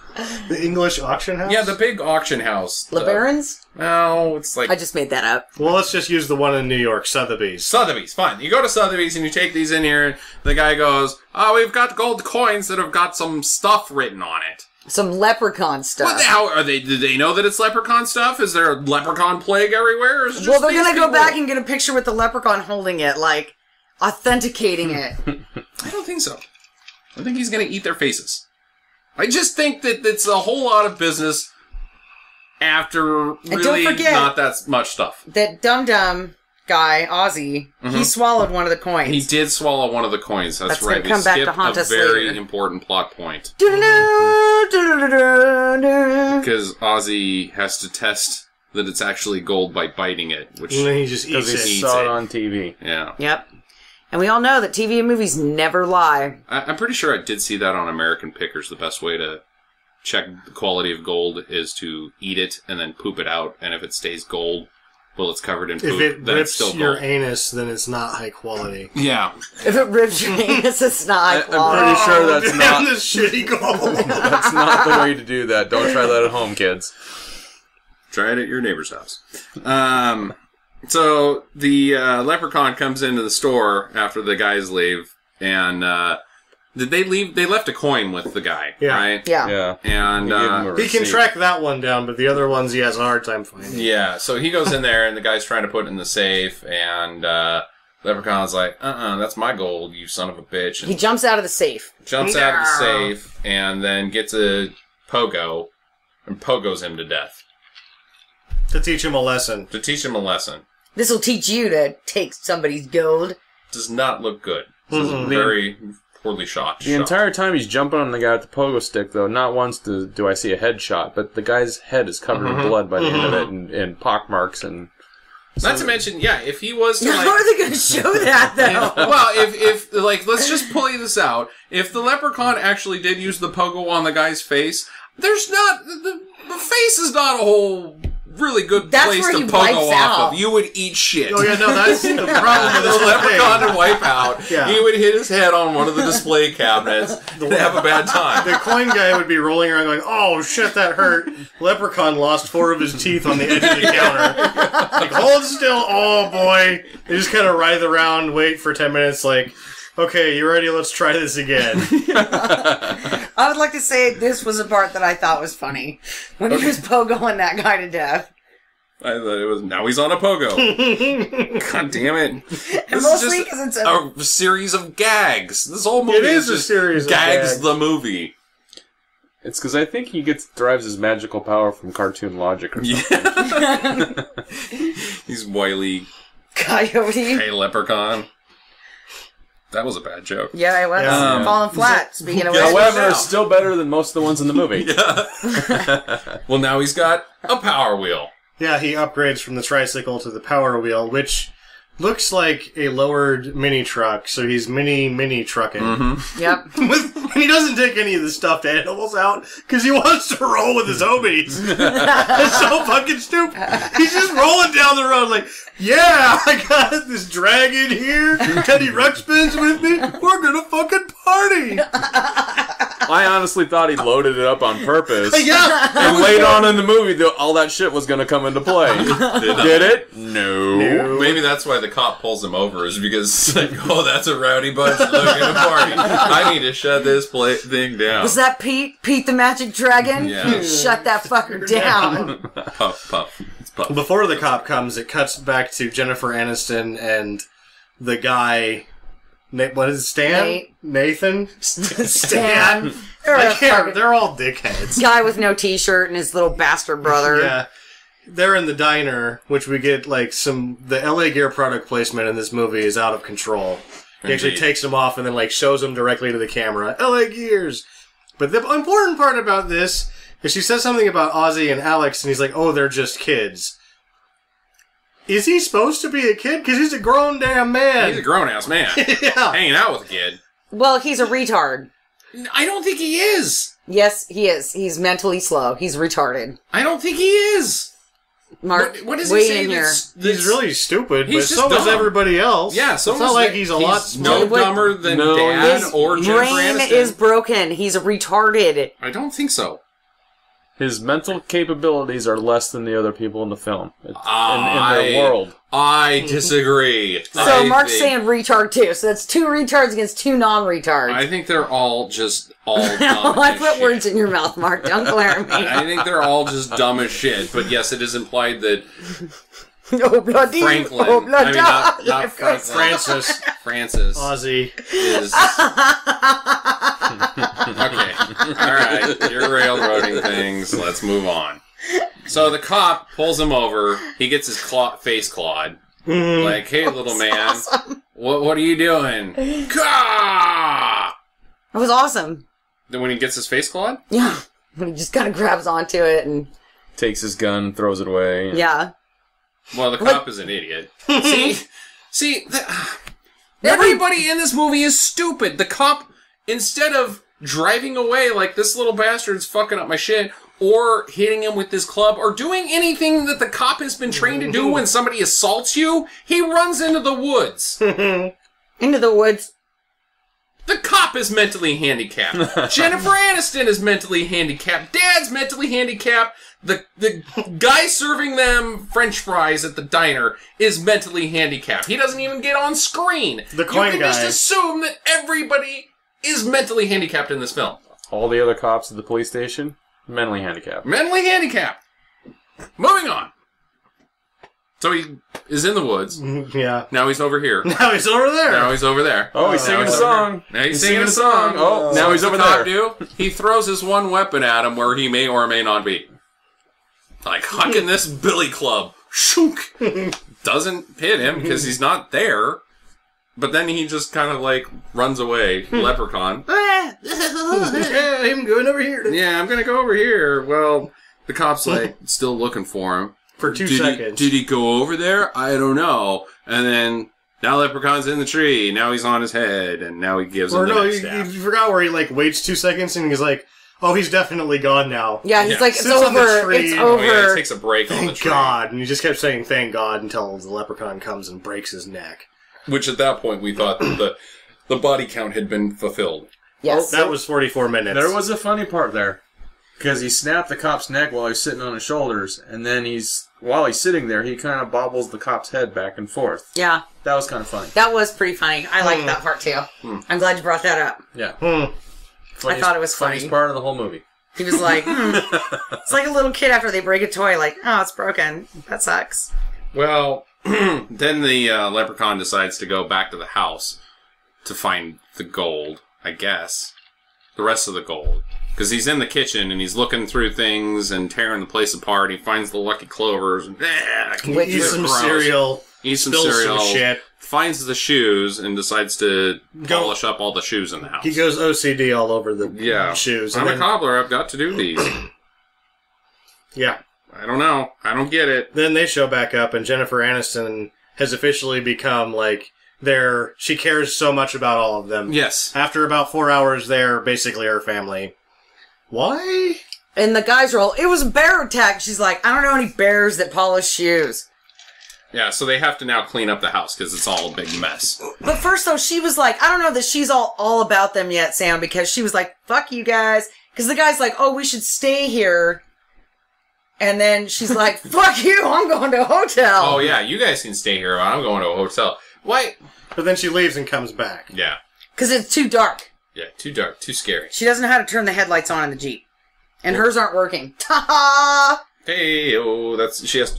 Speaker 3: The English auction house?
Speaker 1: Yeah, the big auction house.
Speaker 4: LeBaron's?
Speaker 1: No, it's like
Speaker 4: I just made that up.
Speaker 3: Well, let's just use the one in New York, Sotheby's.
Speaker 1: Sotheby's. Fine. You go to Sotheby's and you take these in here. And the guy goes, "Oh, we've got gold coins that have got some stuff written on it."
Speaker 4: Some leprechaun stuff.
Speaker 1: What the hell are they? Do they know that it's leprechaun stuff? Is there a leprechaun plague everywhere? Or is it just
Speaker 4: Well, they're
Speaker 1: these
Speaker 4: gonna go
Speaker 1: people?
Speaker 4: back and get a picture with the leprechaun holding it, like authenticating it.
Speaker 1: I don't think so. I think he's gonna eat their faces. I just think that it's a whole lot of business after
Speaker 4: don't
Speaker 1: really
Speaker 4: forget
Speaker 1: not that much stuff.
Speaker 4: That Dum Dum guy, Ozzy, he swallowed one of the coins.
Speaker 1: He did swallow one of the coins. That's
Speaker 4: gonna
Speaker 1: right.
Speaker 4: come
Speaker 1: We
Speaker 4: back to
Speaker 1: skipped
Speaker 4: haunt
Speaker 1: a
Speaker 4: us
Speaker 1: very
Speaker 4: later.
Speaker 1: important plot point.
Speaker 4: Doo-doo-doo, doo-doo-doo-doo.
Speaker 1: Because Ozzy has to test that it's actually gold by biting it, which
Speaker 3: And then he just eats
Speaker 5: Because he
Speaker 3: it.
Speaker 5: saw it on TV.
Speaker 1: yeah.
Speaker 4: Yep. And we all know that TV and movies never lie.
Speaker 1: I'm pretty sure I did see that on American Pickers. The best way to check the quality of gold is to eat it and then poop it out, and if it stays gold, well, it's covered in poop,
Speaker 3: If it
Speaker 1: then it's
Speaker 3: rips
Speaker 1: still
Speaker 3: your
Speaker 1: gold.
Speaker 3: anus, then it's not high quality.
Speaker 1: Yeah.
Speaker 4: If it rips your anus, it's not high
Speaker 5: I'm
Speaker 4: quality.
Speaker 5: pretty sure that's
Speaker 3: Damn,
Speaker 5: not
Speaker 3: this shitty gold.
Speaker 5: that's not the way to do that. Don't try that at home, kids.
Speaker 1: Try it at your neighbor's house. So the leprechaun comes into the store after the guys leave, and did they leave? They left a coin with the guy,
Speaker 3: Yeah.
Speaker 1: right?
Speaker 4: Yeah.
Speaker 5: Yeah.
Speaker 1: And
Speaker 5: You give him a
Speaker 3: He can
Speaker 5: receipt.
Speaker 3: track that one down, but the other ones he has a hard time finding.
Speaker 1: yeah, so he goes in there, and the guy's trying to put it in the safe, and leprechaun's like, that's my gold, you son of a bitch. And
Speaker 4: He jumps out of the safe.
Speaker 1: jumps out of the safe, and then gets a pogo, and pogos him to death
Speaker 3: To teach him a lesson.
Speaker 1: to teach him a lesson.
Speaker 4: This will teach you to take somebody's gold.
Speaker 1: Does not look good. This is very poorly shot.
Speaker 5: The entire time he's jumping on the guy with the pogo stick, though, not once do I see a headshot, but the guy's head is covered in blood by the end of it, and pockmarks, and...
Speaker 1: Not to mention, yeah, if he was to
Speaker 4: How are they going to show that, though?
Speaker 1: well, if like, let's just play this out. If the leprechaun actually did use the pogo on the guy's face, there's not the face is not a whole really good
Speaker 4: That's
Speaker 1: place
Speaker 4: where
Speaker 1: to
Speaker 4: he
Speaker 1: pogo
Speaker 4: wipes
Speaker 1: off
Speaker 4: out.
Speaker 1: of. You would eat shit.
Speaker 3: Oh yeah, no, that's the problem with
Speaker 1: The
Speaker 3: this whole
Speaker 1: leprechaun
Speaker 3: thing.
Speaker 1: to wipe out.
Speaker 3: Yeah.
Speaker 1: He would hit his head on one of the display cabinets and have a bad time.
Speaker 3: The coin guy would be rolling around going, "Oh shit, that hurt." Leprechaun lost 4 of his teeth on the edge of the counter. Like, hold still, oh boy. They just kind of writhe around, wait for 10 minutes, like, okay, you ready? Let's try this again.
Speaker 4: I would like to say this was a part that I thought was funny. When he was pogoing that guy to death.
Speaker 1: I thought it was, now he's on a pogo. God damn it.
Speaker 4: And
Speaker 1: This is
Speaker 4: mostly
Speaker 1: just
Speaker 4: because it's
Speaker 1: a series of gags. This whole movie
Speaker 3: It is a
Speaker 1: just
Speaker 3: series of
Speaker 1: gags
Speaker 3: gags.
Speaker 1: the movie.
Speaker 5: It's because I think he derives his magical power from cartoon logic or something.
Speaker 1: Yeah. He's wily.
Speaker 4: coyote.
Speaker 1: Hey, leprechaun. That was a bad joke.
Speaker 4: Yeah, it was
Speaker 3: Yeah.
Speaker 4: falling flat. Speaking of
Speaker 1: Guess
Speaker 4: which,
Speaker 1: what?
Speaker 5: However, it's still better than most of the ones in the movie.
Speaker 1: Well, now he's got a power wheel.
Speaker 3: Yeah, he upgrades from the tricycle to the power wheel, which looks like a lowered mini truck, so he's mini trucking.
Speaker 4: yep.
Speaker 3: And he doesn't take any of the stuffed animals out because he wants to roll with his homies. That's so fucking stupid. He's just rolling down the road like, yeah, I got this dragon here. Teddy Ruxpin's with me. We're gonna fucking party.
Speaker 5: I honestly thought he loaded it up on purpose.
Speaker 3: Yeah.
Speaker 5: And later on in the movie, all that shit was going to come into play. Did it? No.
Speaker 1: Maybe that's why the cop pulls him over, is because, like, oh, that's a rowdy bunch looking to party. I need to shut this thing down.
Speaker 4: Was that Pete? Pete the Magic Dragon?
Speaker 1: Yeah.
Speaker 4: Shut that fucker down.
Speaker 1: Puff, puff. It's puff.
Speaker 3: Before the cop comes, it cuts back to Jennifer Aniston and the guy. What is it, Stan?
Speaker 4: Nate.
Speaker 3: Nathan?
Speaker 4: Stan.
Speaker 3: I can't. They're all dickheads.
Speaker 4: Guy with no t-shirt and his little bastard brother.
Speaker 3: Yeah. They're in the diner, which we get like the LA Gear product placement in this movie is out of control. He actually
Speaker 1: Indeed.
Speaker 3: takes them off and then like shows them directly to the camera. LA Gears. But the important part about this is she says something about Ozzy and Alex and he's like, oh, they're just kids. Is he supposed to be a kid? Because he's a grown damn man.
Speaker 1: He's a grown-ass man.
Speaker 3: Yeah.
Speaker 1: Hanging out with a kid.
Speaker 4: Well, he's a retard.
Speaker 1: I don't think he is.
Speaker 4: Yes, he is. He's mentally slow. He's retarded.
Speaker 1: I don't think he is.
Speaker 4: Mark,
Speaker 1: What does he
Speaker 4: weigh
Speaker 1: say
Speaker 4: in here.
Speaker 3: He's really stupid,
Speaker 1: He's
Speaker 3: but
Speaker 1: just
Speaker 3: so is
Speaker 1: dumb.
Speaker 3: everybody else.
Speaker 1: Yeah, so
Speaker 3: it's not like he's a lot
Speaker 1: no
Speaker 3: smarter.
Speaker 1: dumber than
Speaker 5: No,
Speaker 1: Dad
Speaker 4: His
Speaker 1: or Jennifer
Speaker 4: brain
Speaker 1: Aniston.
Speaker 4: is broken. He's retarded.
Speaker 1: I don't think so.
Speaker 5: His mental capabilities are less than the other people in the film. In
Speaker 1: I-
Speaker 5: their world.
Speaker 1: I disagree.
Speaker 4: So Mark's
Speaker 1: think,
Speaker 4: saying retard too. So that's 2 retards against 2 non-retards.
Speaker 1: I think they're all just all dumb
Speaker 4: I
Speaker 1: as
Speaker 4: put
Speaker 1: shit.
Speaker 4: words in your mouth, Mark. Don't glare at me.
Speaker 1: I think they're all just dumb as shit. But yes, it is implied that
Speaker 4: Oh, bloody.
Speaker 1: Franklin,
Speaker 4: Oh, bloody.
Speaker 1: I mean, not Franklin,
Speaker 3: Francis.
Speaker 1: Francis
Speaker 3: Ozzy.
Speaker 1: is okay. All right, you're railroading things. Let's move on. So the cop pulls him over. He gets his face clawed, Like, hey, little man,
Speaker 4: Awesome.
Speaker 1: what are you doing? Gah!
Speaker 4: It was awesome.
Speaker 1: Then when he gets his face clawed?
Speaker 4: Yeah. He just kind of grabs onto it and...
Speaker 5: Takes his gun, throws it away.
Speaker 4: Yeah.
Speaker 1: Well, the cop is an idiot. Everybody in this movie is stupid. The cop, instead of driving away like this little bastard's fucking up my shit, or hitting him with this club, or doing anything that the cop has been trained to do when somebody assaults you, he runs into the woods.
Speaker 4: Into the woods.
Speaker 1: The cop is mentally handicapped. Jennifer Aniston is mentally handicapped. Dad's mentally handicapped. The guy serving them French fries at the diner is mentally handicapped. He doesn't even get on screen.
Speaker 3: The coin
Speaker 1: You can
Speaker 3: guy.
Speaker 1: just assume that everybody is mentally handicapped in this film.
Speaker 5: All the other cops at the police station, mentally handicapped.
Speaker 1: Mentally handicapped. Moving on. So he is in the woods.
Speaker 3: Yeah.
Speaker 1: Now he's over here.
Speaker 3: Now he's over there.
Speaker 1: Now he's over there.
Speaker 5: Oh, he's singing a song.
Speaker 1: Now he's singing a song.
Speaker 5: Oh, now he's over
Speaker 1: What's the
Speaker 5: there.
Speaker 1: cop do? He throws his one weapon at him where he may or may not be. Like, hucking this billy club. Shook. Doesn't hit him because he's not there. But then he just kind of like runs away. Leprechaun.
Speaker 3: Yeah, I'm going over here.
Speaker 1: Yeah, I'm gonna go over here. Well, the cop's like still looking for him.
Speaker 3: For 2 seconds.
Speaker 1: Did he go over there? I don't know. And then now Leprechaun's in the tree. Now he's on his head, and now he gives him
Speaker 3: Or
Speaker 1: the
Speaker 3: no,
Speaker 1: next
Speaker 3: you
Speaker 1: stab.
Speaker 3: forgot where he like waits 2 seconds and he's like, oh, he's definitely gone now.
Speaker 4: Yeah, he's
Speaker 1: Yeah.
Speaker 4: like, it's
Speaker 3: Sits on the
Speaker 4: over.
Speaker 3: tree.
Speaker 4: It's
Speaker 1: Oh, yeah,
Speaker 4: over.
Speaker 1: he takes a break on the
Speaker 3: Thank
Speaker 1: tree.
Speaker 3: God. And he just kept saying thank God until the leprechaun comes and breaks his neck.
Speaker 1: Which at that point we thought that the body count had been fulfilled.
Speaker 4: Yes.
Speaker 3: That was 44 minutes.
Speaker 5: There was a funny part there. Because he snapped the cop's neck while he's sitting on his shoulders, and then while he's sitting there, he kind of bobbles the cop's head back and forth.
Speaker 4: Yeah.
Speaker 5: That was kind of funny.
Speaker 4: That was pretty funny. I liked that part too. I'm glad you brought that up.
Speaker 5: Yeah.
Speaker 4: I thought it was funny.
Speaker 5: Funniest part of the whole movie.
Speaker 4: He was like, It's like a little kid after they break a toy, like, oh, it's broken. That sucks.
Speaker 1: Well, then the leprechaun decides to go back to the house to find the gold, I guess. The rest of the gold. Because he's in the kitchen and he's looking through things and tearing the place apart. He finds the lucky clovers and
Speaker 3: Eats some cereal.
Speaker 1: Eats some
Speaker 3: spills
Speaker 1: cereal.
Speaker 3: some shit.
Speaker 1: Finds the shoes and decides to polish up all the shoes in the house.
Speaker 3: He goes OCD all over the shoes.
Speaker 1: I'm
Speaker 3: And
Speaker 1: a
Speaker 3: then,
Speaker 1: cobbler. I've got to do these.
Speaker 3: yeah.
Speaker 1: I don't know. I don't get it.
Speaker 3: Then they show back up and Jennifer Aniston has officially become like she cares so much about all of them.
Speaker 1: Yes.
Speaker 3: After about 4 hours, they're basically her family. Why?
Speaker 4: And the guys are all, it was a bear attack. She's like, I don't know any bears that polish shoes.
Speaker 1: Yeah, so they have to now clean up the house because it's all a big mess.
Speaker 4: But first, though, she was like, I don't know that she's all about them yet, Sam, because she was like, fuck you guys. Because the guy's like, oh, we should stay here. And then she's like, fuck you, I'm going to a hotel.
Speaker 1: Oh, yeah, you guys can stay here. I'm going to a hotel. Why?
Speaker 3: But then she leaves and comes back.
Speaker 1: Yeah.
Speaker 4: Because it's too dark.
Speaker 1: Yeah, too dark, too scary.
Speaker 4: She doesn't know how to turn the headlights on in the Jeep. And hers aren't working. Ta-ha!
Speaker 1: Hey, oh,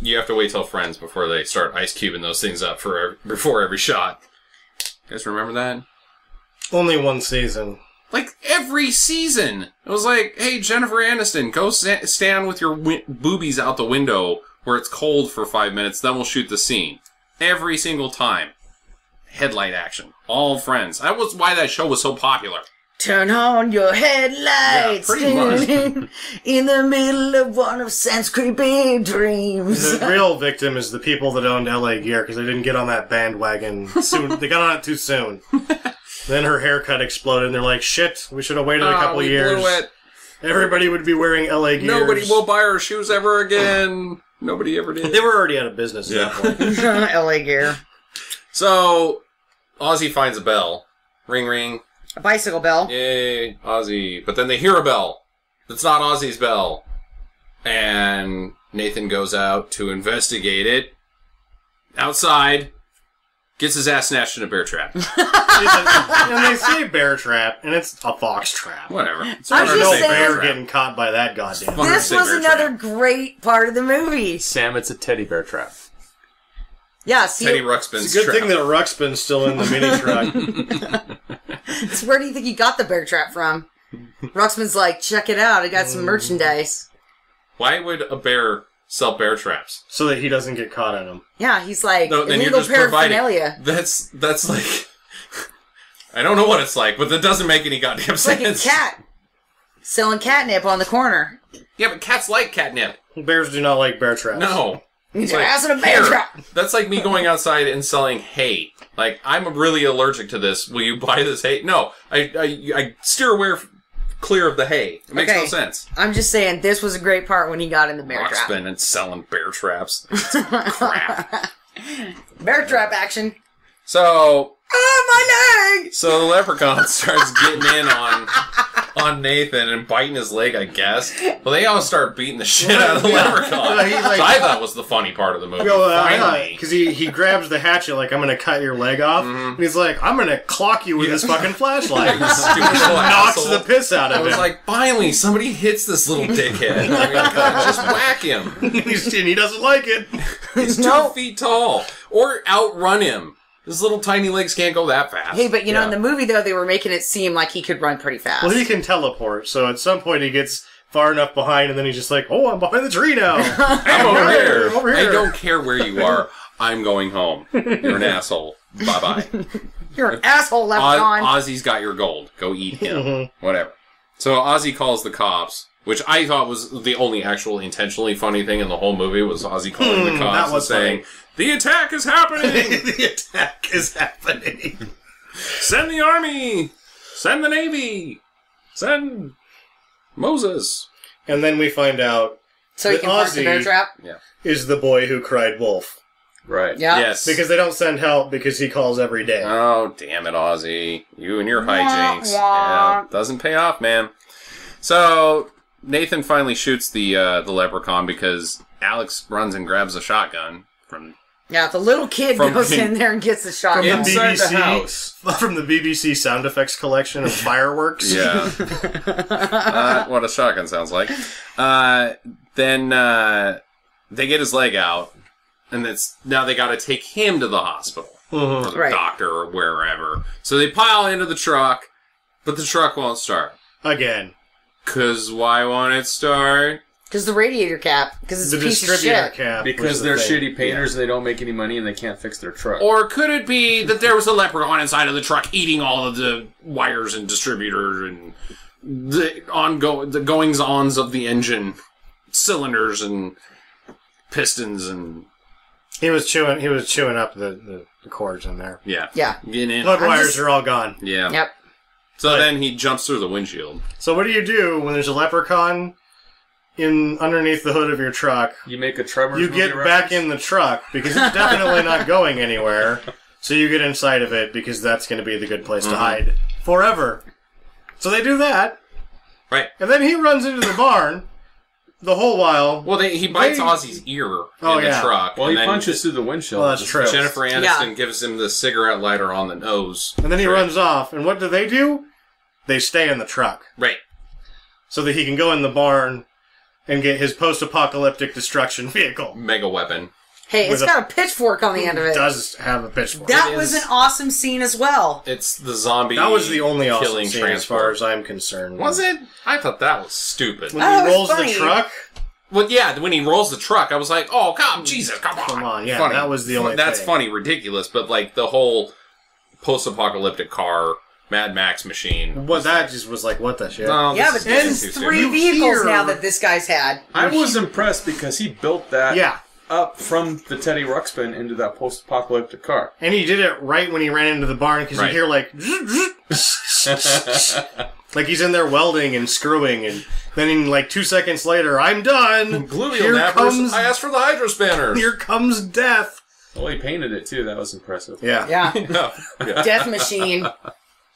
Speaker 1: you have to wait till Friends before they start ice cubing those things up before every shot. You guys remember that?
Speaker 3: Only one season.
Speaker 1: Like, every season. It was like, hey, Jennifer Aniston, go stand with your boobies out the window where it's cold for 5 minutes, then we'll shoot the scene. Every single time. Headlight action. All Friends. That was why that show was so popular.
Speaker 4: Turn on your headlights.
Speaker 1: Yeah, pretty much.
Speaker 4: In the middle of one of Sam's creepy dreams.
Speaker 3: The real victim is the people that owned LA Gear because they didn't get on that bandwagon soon. They got on it too soon. Then her haircut exploded and they're like, shit, we should have waited a couple
Speaker 1: we
Speaker 3: years.
Speaker 1: blew it.
Speaker 3: Everybody would be wearing LA Gears.
Speaker 1: Nobody will buy our shoes ever again. Nobody ever did.
Speaker 3: They were already out of business at that point.
Speaker 4: LA Gear.
Speaker 1: So, Ozzy finds a bell. Ring, ring.
Speaker 4: A bicycle bell.
Speaker 1: Yay, Ozzy. But then they hear a bell. It's not Ozzy's bell. And Nathan goes out to investigate it. Outside. Gets his ass snatched in a bear trap.
Speaker 3: And they say bear trap, and it's a fox trap.
Speaker 1: Whatever.
Speaker 4: I was
Speaker 3: There's
Speaker 4: just
Speaker 3: no
Speaker 4: saying-
Speaker 3: bear getting caught by that goddamn.
Speaker 1: Fun.
Speaker 4: This
Speaker 1: Say
Speaker 4: was
Speaker 1: bear
Speaker 4: another
Speaker 1: trap.
Speaker 4: great part of the movie.
Speaker 5: Sam, it's a teddy bear trap.
Speaker 4: Yeah, see,
Speaker 1: Teddy Ruxpin's
Speaker 3: It's a good
Speaker 1: trap.
Speaker 3: thing that Ruxpin's still in the mini truck.
Speaker 4: where do you think he got the bear trap from? Ruxman's like, check it out, I got some merchandise.
Speaker 1: Why would a bear sell bear traps.
Speaker 3: So that he doesn't get caught in them.
Speaker 4: Yeah, he's like,
Speaker 1: No, then you're
Speaker 4: illegal
Speaker 1: just providing.
Speaker 4: paraphernalia.
Speaker 1: That's like, I don't know what it's like, but that doesn't make any goddamn
Speaker 4: It's like
Speaker 1: sense.
Speaker 4: a cat selling catnip on the corner.
Speaker 1: Yeah, but cats like catnip.
Speaker 3: Bears do not like bear traps.
Speaker 1: No.
Speaker 4: He's
Speaker 1: Like,
Speaker 4: ass in a bear
Speaker 1: here,
Speaker 4: trap.
Speaker 1: That's like me going outside and selling hay. Like, I'm really allergic to this. Will you buy this hay? No. I steer clear of the hay. It makes no
Speaker 4: Okay.
Speaker 1: sense.
Speaker 4: I'm just saying, this was a great part when he got in the bear trap.
Speaker 1: Rockspin and selling bear traps. It's crap.
Speaker 4: Bear trap action.
Speaker 1: So,
Speaker 4: Oh, my leg!
Speaker 1: So the leprechaun starts getting in on Nathan and biting his leg, I guess. Well, they all start beating the shit out of the leprechaun.
Speaker 3: Yeah, he, like-
Speaker 1: Which I thought was the funny part of the movie. Finally.
Speaker 3: Because he grabs the hatchet like, I'm going to cut your leg off. And he's like, I'm going to clock you with this fucking flashlight.
Speaker 1: Stupid little
Speaker 3: Knocks
Speaker 1: asshole.
Speaker 3: the piss out
Speaker 1: I
Speaker 3: of
Speaker 1: was
Speaker 3: him.
Speaker 1: like, finally, somebody hits this little dickhead. I mean, just whack him.
Speaker 3: And he doesn't like it.
Speaker 1: He's 2 feet tall. Or outrun him. His little tiny legs can't go that fast.
Speaker 4: Hey, but you know,
Speaker 1: Yeah.
Speaker 4: in the movie, though, they were making it seem like he could run pretty fast.
Speaker 3: Well, he can teleport, so at some point he gets far enough behind, and then he's just like, oh, I'm behind the tree now.
Speaker 1: I'm over here.
Speaker 3: Over here.
Speaker 1: I don't care where you are. I'm going home. You're an asshole. Bye-bye.
Speaker 4: You're an asshole, Leprechaun.
Speaker 1: Ozzy's got your gold. Go eat him. Whatever. So Ozzy calls the cops, which I thought was the only actual intentionally funny thing in the whole movie was Ozzy calling the
Speaker 3: that
Speaker 1: cops and
Speaker 3: was
Speaker 1: saying, "The attack is happening!
Speaker 3: The attack is happening.
Speaker 1: Send the army! Send the navy! Send Moses!"
Speaker 3: And then we find out
Speaker 4: so he
Speaker 3: that
Speaker 4: can park the bear
Speaker 3: Ozzy-
Speaker 4: trap?
Speaker 3: is the boy who cried wolf.
Speaker 5: Right.
Speaker 4: Yeah.
Speaker 1: Yes.
Speaker 3: Because they don't send help because he calls every day.
Speaker 1: Oh, damn it, Ozzy. You and your hijinks.
Speaker 4: wah.
Speaker 1: Yeah, doesn't pay off, man. So, Nathan finally shoots the leprechaun because Alex runs and grabs a shotgun from...
Speaker 4: Yeah, the little kid
Speaker 1: From-
Speaker 4: goes in there and gets the shotgun.
Speaker 5: Inside the
Speaker 3: BBC
Speaker 5: house.
Speaker 3: From the BBC sound effects collection of fireworks.
Speaker 1: Yeah. What a shotgun sounds like. Then they get his leg out, and now they got to take him to the hospital. Or the
Speaker 4: Right.
Speaker 1: doctor or wherever. So they pile into the truck, but the truck won't start.
Speaker 3: Again.
Speaker 1: 'Cause why won't it start?
Speaker 4: Because the radiator cap, because it's
Speaker 3: The
Speaker 4: a piece of
Speaker 3: distributor
Speaker 4: shit.
Speaker 3: cap.
Speaker 5: Because
Speaker 3: was the
Speaker 5: they're
Speaker 3: thing.
Speaker 5: shitty painters and they don't make any money and they can't fix their truck.
Speaker 1: Or could it be that there was a leprechaun inside of the truck eating all of the wires and distributor and the goings-ons of the engine, cylinders and pistons and
Speaker 3: He was chewing up the cords in there.
Speaker 1: yeah,
Speaker 4: Yeah.
Speaker 1: getting in.
Speaker 3: Plug wires
Speaker 4: just-
Speaker 3: are all gone.
Speaker 1: Yeah.
Speaker 4: Yep.
Speaker 1: So then he jumps through the windshield.
Speaker 3: So what do you do when there's a leprechaun underneath the hood of your truck?
Speaker 5: You make a Trevor's
Speaker 3: You
Speaker 5: movie
Speaker 3: get back
Speaker 5: reference?
Speaker 3: in the truck because it's definitely not going anywhere. So you get inside of it because that's going to be the good place to hide forever. So they do that,
Speaker 1: Right.
Speaker 3: and then he runs into the barn the whole while.
Speaker 1: Well, he bites
Speaker 3: They-
Speaker 1: Ozzy's ear
Speaker 3: Oh,
Speaker 1: in the
Speaker 3: yeah.
Speaker 1: truck.
Speaker 5: Well,
Speaker 1: and
Speaker 5: he
Speaker 1: then
Speaker 5: punches through the windshield.
Speaker 3: Well, that's
Speaker 5: Just
Speaker 3: true.
Speaker 5: fails.
Speaker 1: Jennifer Aniston
Speaker 4: Yeah.
Speaker 1: gives him the cigarette lighter on the nose.
Speaker 3: And then he
Speaker 1: Right.
Speaker 3: runs off. And what do? They stay in the truck
Speaker 1: Right.
Speaker 3: so that he can go in the barn and get his post-apocalyptic destruction vehicle.
Speaker 1: Mega weapon.
Speaker 4: Hey, it's
Speaker 3: With
Speaker 4: got a pitchfork on the end of it.
Speaker 3: Does have a pitchfork.
Speaker 4: That
Speaker 1: It
Speaker 4: was
Speaker 1: is-
Speaker 4: an awesome scene as well.
Speaker 1: It's the zombie.
Speaker 3: That was the only awesome
Speaker 1: killing
Speaker 3: scene as far as I'm concerned.
Speaker 1: Was it? I thought that was stupid.
Speaker 3: When
Speaker 4: That
Speaker 3: he
Speaker 4: was
Speaker 3: rolls
Speaker 4: funny.
Speaker 3: the truck.
Speaker 1: Well, yeah, when he rolls the truck, I was like, "Oh, come, Jesus, come on,
Speaker 3: Come on, yeah,
Speaker 1: Funny.
Speaker 3: that was the only
Speaker 1: That's
Speaker 3: thing.
Speaker 1: funny, ridiculous, but like the whole post-apocalyptic car, Mad Max machine.
Speaker 3: What that just was like, what the shit?
Speaker 1: No,
Speaker 4: Yeah,
Speaker 1: this
Speaker 4: but
Speaker 1: is
Speaker 4: there's
Speaker 1: too
Speaker 4: three
Speaker 1: stupid.
Speaker 4: vehicles
Speaker 3: hear-
Speaker 4: now that this guy's had.
Speaker 5: I was impressed because he built that
Speaker 3: Yeah.
Speaker 5: up from the Teddy Ruxpin into that post-apocalyptic car.
Speaker 3: And he did it right when he ran into the barn because
Speaker 1: Right.
Speaker 3: you hear like, like he's in there welding and screwing, and then in like 2 seconds later, I'm done.
Speaker 1: Gluteal
Speaker 3: Here
Speaker 1: nappers.
Speaker 3: comes,
Speaker 1: I asked for the hydro spanners.
Speaker 3: here comes death.
Speaker 5: Well, he painted it too. That was impressive.
Speaker 3: Yeah.
Speaker 4: Yeah.
Speaker 1: Yeah.
Speaker 4: Death Machine.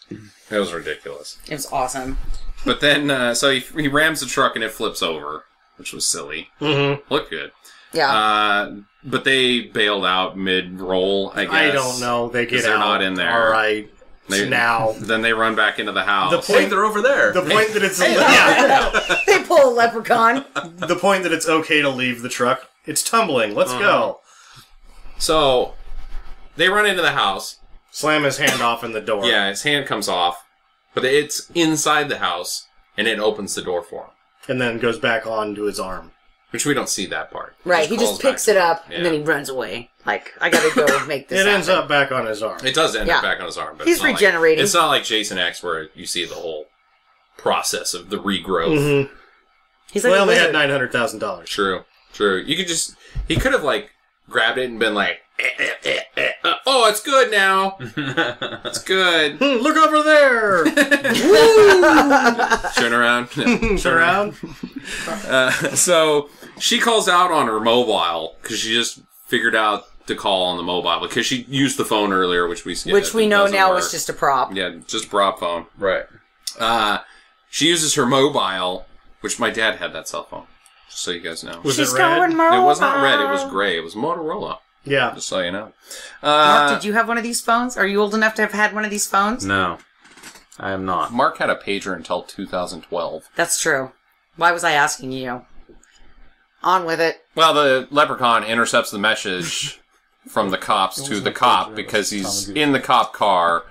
Speaker 1: It was ridiculous.
Speaker 4: It was awesome.
Speaker 1: But then, so he rams the truck and it flips over, which was silly.
Speaker 3: Mm-hmm.
Speaker 1: Looked good.
Speaker 4: Yeah.
Speaker 1: But they bailed out mid-roll, I guess.
Speaker 3: I don't know. They get
Speaker 1: 'Cause they're
Speaker 3: out.
Speaker 1: not in there.
Speaker 3: All right. Now.
Speaker 1: Then they run back into the house.
Speaker 3: The
Speaker 5: Hey,
Speaker 3: point,
Speaker 5: they're over there.
Speaker 3: the point that it's
Speaker 4: They pull a leprechaun.
Speaker 3: the point that it's okay to leave the truck. It's tumbling. Let's go.
Speaker 1: So, they run into the house.
Speaker 3: Slam his hand off in the door.
Speaker 1: Yeah, his hand comes off. But it's inside the house, and it opens the door for him.
Speaker 3: And then goes back on to his arm.
Speaker 1: Which we don't see that part.
Speaker 4: Right, he just picks it up,
Speaker 1: Yeah.
Speaker 4: and then he runs away. Like, I gotta go make this
Speaker 3: It ends
Speaker 4: happen.
Speaker 3: up back on his arm.
Speaker 1: It does end
Speaker 4: Yeah.
Speaker 1: up back on his arm. But
Speaker 4: He's
Speaker 1: it's not
Speaker 4: regenerating.
Speaker 1: Like, it's not like Jason X where you see the whole process of the regrowth.
Speaker 3: Mm-hmm.
Speaker 4: He's like
Speaker 3: Well,
Speaker 4: a
Speaker 3: they had
Speaker 4: lizard.
Speaker 3: $900,000.
Speaker 1: True. You could just... He could have, like, grabbed it and been like, oh, it's good now. It's good.
Speaker 3: Look over there!
Speaker 1: Turn around. No.
Speaker 3: Turn around.
Speaker 1: So she calls out on her mobile because she just figured out to call on the mobile because she used the phone earlier, which we
Speaker 4: know now
Speaker 1: work.
Speaker 4: is just a prop.
Speaker 1: Yeah, just a prop phone.
Speaker 5: Right.
Speaker 1: She uses her mobile, which my dad had that cell phone. Just so you guys know.
Speaker 3: Was
Speaker 4: She's
Speaker 3: it red?
Speaker 4: going mobile.
Speaker 1: It was not red. It was gray. It was Motorola.
Speaker 3: Yeah.
Speaker 1: Just so you know.
Speaker 4: Mark, did you have one of these phones? Are you old enough to have had one of these phones?
Speaker 5: No, I am not.
Speaker 1: Mark had a pager until 2012.
Speaker 4: That's true. Why was I asking you? On with it.
Speaker 1: Well, the leprechaun intercepts the message from the cops to the cop because he's in the cop car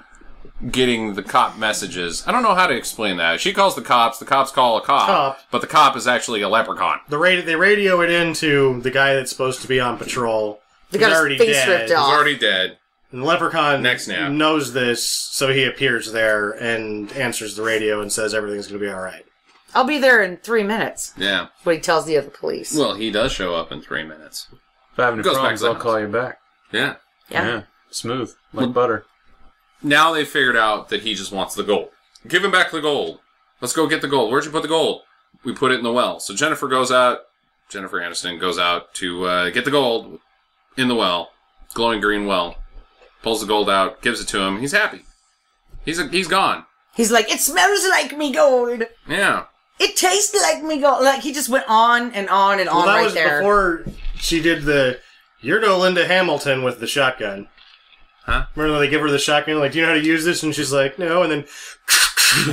Speaker 1: getting the cop messages. I don't know how to explain that. She calls the cops call a cop, but the cop is actually a leprechaun.
Speaker 3: They radio it into the guy that's supposed to be on patrol.
Speaker 4: They
Speaker 3: He's
Speaker 4: got
Speaker 3: already
Speaker 4: his face
Speaker 3: dead.
Speaker 4: ripped off.
Speaker 1: He's already dead.
Speaker 3: And the leprechaun
Speaker 1: Next nap.
Speaker 3: knows this, so he appears there and answers the radio and says everything's going to be all right.
Speaker 4: I'll be there in 3 minutes.
Speaker 1: Yeah.
Speaker 4: What he tells the other police.
Speaker 1: Well, he does show up in 3 minutes.
Speaker 5: If I have any
Speaker 1: Goes back
Speaker 5: problems,
Speaker 1: to the
Speaker 5: I'll
Speaker 1: house.
Speaker 5: call you back.
Speaker 1: Yeah.
Speaker 4: yeah.
Speaker 5: Smooth. Like butter.
Speaker 1: Now they've figured out that he just wants the gold. Give him back the gold. Let's go get the gold. Where'd you put the gold? We put it in the well. So Jennifer Aniston goes out to get the gold in the well. Glowing green well. Pulls the gold out, gives it to him. He's happy. He's gone.
Speaker 4: He's like, it smells like me gold.
Speaker 1: Yeah.
Speaker 4: It tastes like me gold. Like, he just went on and on and on
Speaker 3: That
Speaker 4: right
Speaker 3: was
Speaker 4: there.
Speaker 3: before she did the, you're no Linda Hamilton with the shotgun.
Speaker 1: Huh?
Speaker 3: Remember they give her the shotgun, like, do you know how to use this? And she's like, no. And then